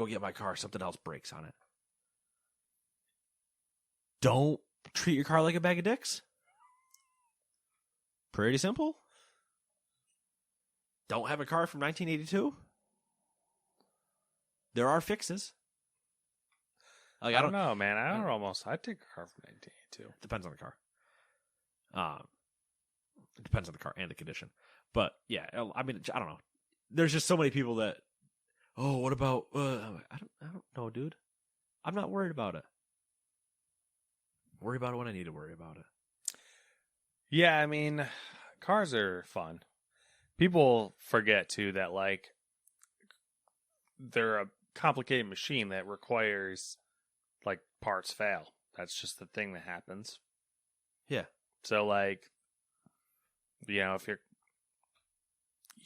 get my car, something else breaks on it. Don't treat your car like a bag of dicks. Pretty simple. Don't have a car from 1982. There are fixes. Like,
I don't know, man. I'd take a car from 1982.
Depends on the car. It depends on the car and the condition. But yeah, I mean, I don't know. There's just so many people that, what about? I don't know, dude. I'm not worried about it. Worry about it when I need to worry about it.
Yeah, I mean, cars are fun. People forget too that like they're a complicated machine that requires like parts fail. That's just the thing that happens.
Yeah.
So like, if you're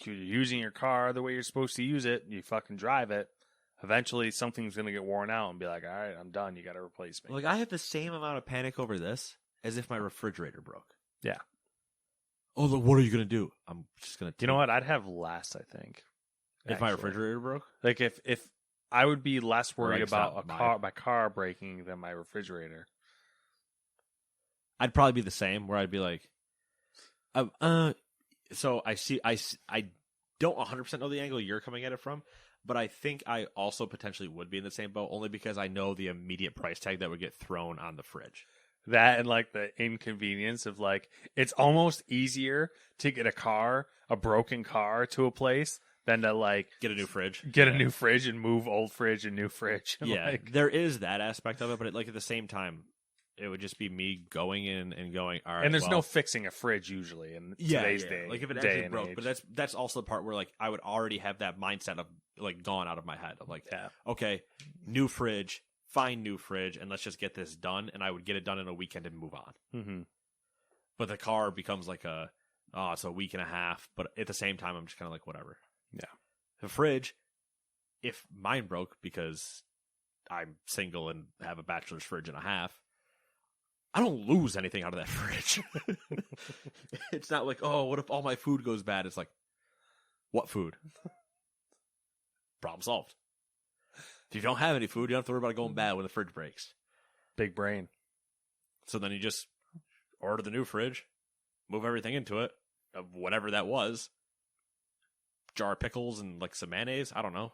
using your car the way you're supposed to use it, you fucking drive it. Eventually, something's gonna get worn out and be like, "All right, I'm done. You got to replace me."
Like I have the same amount of panic over this as if my refrigerator broke.
Yeah.
Oh, look, what are you gonna do? I'm just gonna.
You know what? I'd have less, I think.
If my refrigerator broke,
like if I would be less worried
like,
about my car breaking than my refrigerator.
I'd probably be the same. Where I'd be like, So I don't 100% know the angle you're coming at it from, but I think I also potentially would be in the same boat only because I know the immediate price tag that would get thrown on the fridge.
That and like the inconvenience of like, it's almost easier to get a broken car to a place than to like
get a new fridge,
a new fridge and move old fridge and new fridge.
Yeah,
like,
there is that aspect of it, but at the same time, it would just be me going in and going, all right.
And there's no fixing a fridge usually in today's day.
Like if it actually broke, but that's also the part where like I would already have that mindset of like gone out of my head of like, okay, new fridge, find new fridge, and let's just get this done. And I would get it done in a weekend and move on.
Mm-hmm.
But the car becomes like it's a week and a half. But at the same time, I'm just kind of like, whatever.
Yeah.
The fridge, if mine broke because I'm single and have a bachelor's fridge and a half, I don't lose anything out of that fridge. It's not like, oh, what if all my food goes bad? It's like, what food? Problem solved. If you don't have any food, you don't have to worry about it going bad when the fridge breaks.
Big brain.
So then you just order the new fridge, move everything into it, of whatever that was, jar of pickles and like some mayonnaise, I don't know.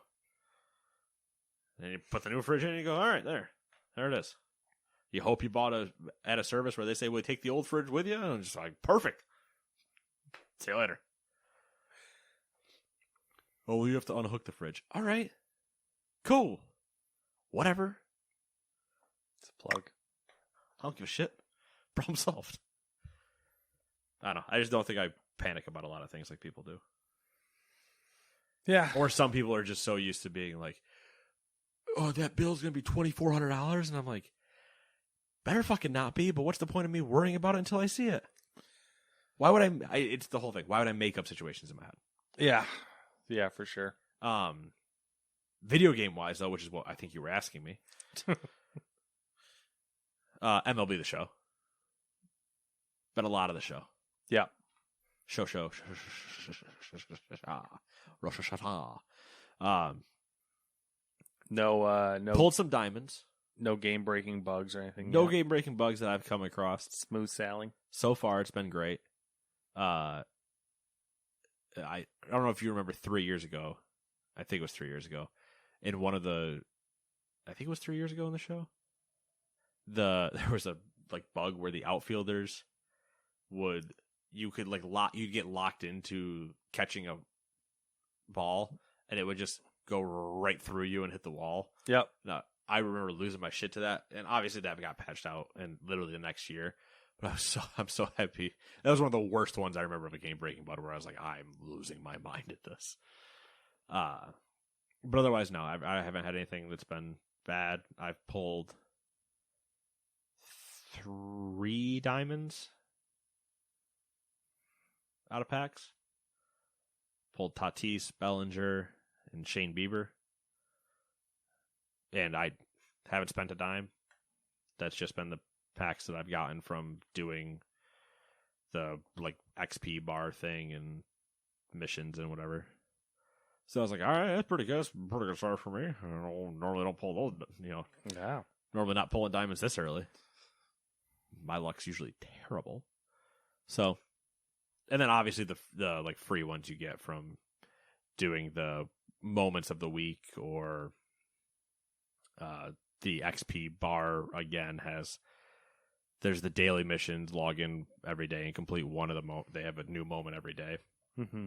And you put the new fridge in and you go, all right, there it is. You hope you bought at a service where they say, well, take the old fridge with you. And I'm just like, perfect. See you later. Oh, well, you have to unhook the fridge. All right. Cool. Whatever.
It's a plug.
I don't give a shit. Problem solved. I don't know. I just don't think I panic about a lot of things like people do.
Yeah.
Or some people are just so used to being like, oh, that bill's going to be $2,400. And I'm like, better fucking not be, but what's the point of me worrying about it until I see it? Why would I it's the whole thing. Why would I make up situations in my head?
Yeah. Yeah, for sure.
Video game wise though, which is what I think you were asking me. MLB The Show. Been a lot of the show.
Yeah.
Show. Rosh Hashanah.
No
pulled some diamonds.
No game breaking bugs or anything.
No game breaking bugs that I've come across.
Smooth sailing.
So far, it's been great. I don't know if you remember 3 years ago. I think it was 3 years ago. In one of the, I think it was 3 years ago in the show. There was a like bug where the outfielders you'd get locked into catching a ball, and it would just go right through you and hit the wall.
Yep.
No, I remember losing my shit to that, and obviously that got patched out, and literally the next year. But I'm so happy. That was one of the worst ones I remember of a game breaking bug, where I was like, I'm losing my mind at this. But otherwise, no, I haven't had anything that's been bad. I've pulled 3 diamonds out of packs. Pulled Tatis, Bellinger, and Shane Bieber. And I haven't spent a dime. That's just been the packs that I've gotten from doing the like XP bar thing and missions and whatever. So I was like, all right, that's pretty good. That's a pretty good start for me. Normally don't pull those, but
Yeah.
Normally not pulling diamonds this early. My luck's usually terrible. So, and then obviously the like free ones you get from doing the moments of the week, or the XP bar again there's the daily missions, log in every day and complete one of the they have a new moment every day.
Mm-hmm.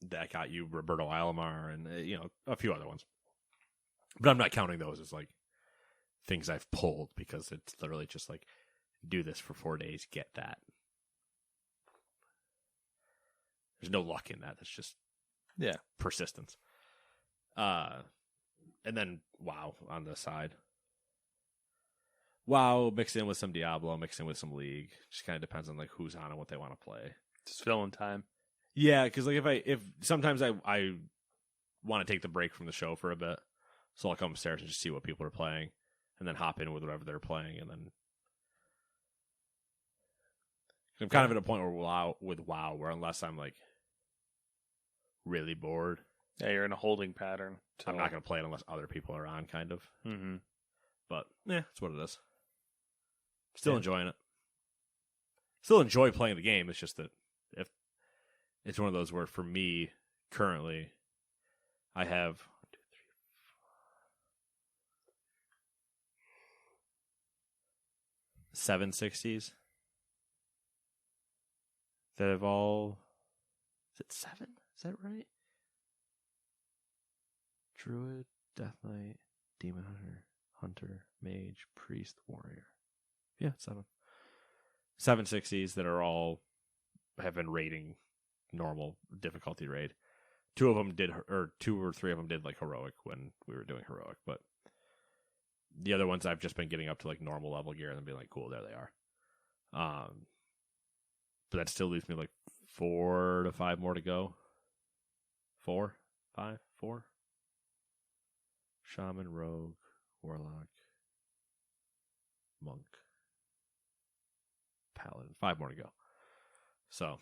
That got you Roberto Alomar and a few other ones. But I'm not counting those as like things I've pulled, because it's literally just like, do this for 4 days, get that. There's no luck in that. That's just persistence. And then WoW on the side. WoW mixed in with some Diablo, mixed in with some League. Just kind of depends on like who's on and what they want to play.
Just filling time.
Yeah, because like if sometimes I want to take the break from the show for a bit, so I'll come upstairs and just see what people are playing, and then hop in with whatever they're playing, and then I'm kind of at a point where WoW, where unless I'm like really bored,
yeah, you're in a holding pattern.
I'm not going to play it unless other people are on, kind of.
Mm-hmm.
But yeah, that's what it is. Still enjoying it. Still enjoy playing the game. It's just that if it's one of those where for me currently, I have 760s that have all. Is it 7? Is that right? Druid, Death Knight, Demon Hunter, Mage, Priest, Warrior. Yeah, 7. 760s that are all have been rating normal difficulty raid. 2 of them did, or 2 or 3 of them did like heroic when we were doing heroic, but the other ones I've just been getting up to like normal level gear and then being like, cool, there they are. But that still leaves me like 4 to 5 more to go. 4, 5, 4. Shaman, Rogue, Warlock, Monk, Paladin. 5 more to go. So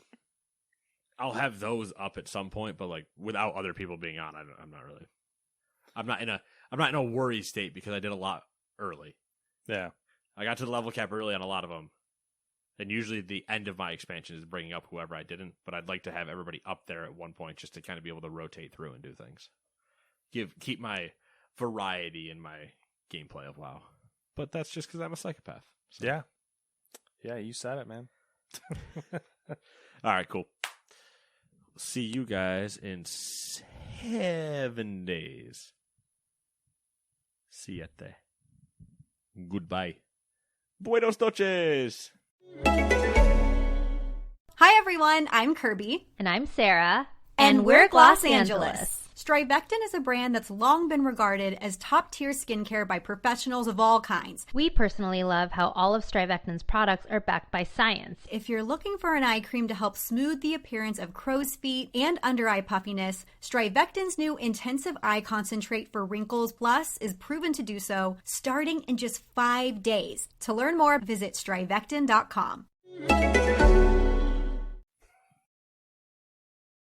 I'll have those up at some point, but like without other people being on, I'm not really. I'm not in a worry state because I did a lot early.
Yeah,
I got to the level cap early on a lot of them, and usually the end of my expansion is bringing up whoever I didn't. But I'd like to have everybody up there at one point just to kind of be able to rotate through and do things. Keep my variety in my gameplay of WoW. But that's just because I'm a psychopath. So.
Yeah, you said it, man.
All right, cool. See you guys in 7 days. Siete. Goodbye. Buenos noches.
Hi, everyone. I'm Kirby.
And I'm Sarah.
And we're Los Angeles. Strivectin is a brand that's long been regarded as top-tier skincare by professionals of all kinds.
We personally love how all of Strivectin's products are backed by science.
If you're looking for an eye cream to help smooth the appearance of crow's feet and under-eye puffiness, Strivectin's new Intensive Eye Concentrate for Wrinkles Plus is proven to do so, starting in just 5 days. To learn more, visit strivectin.com.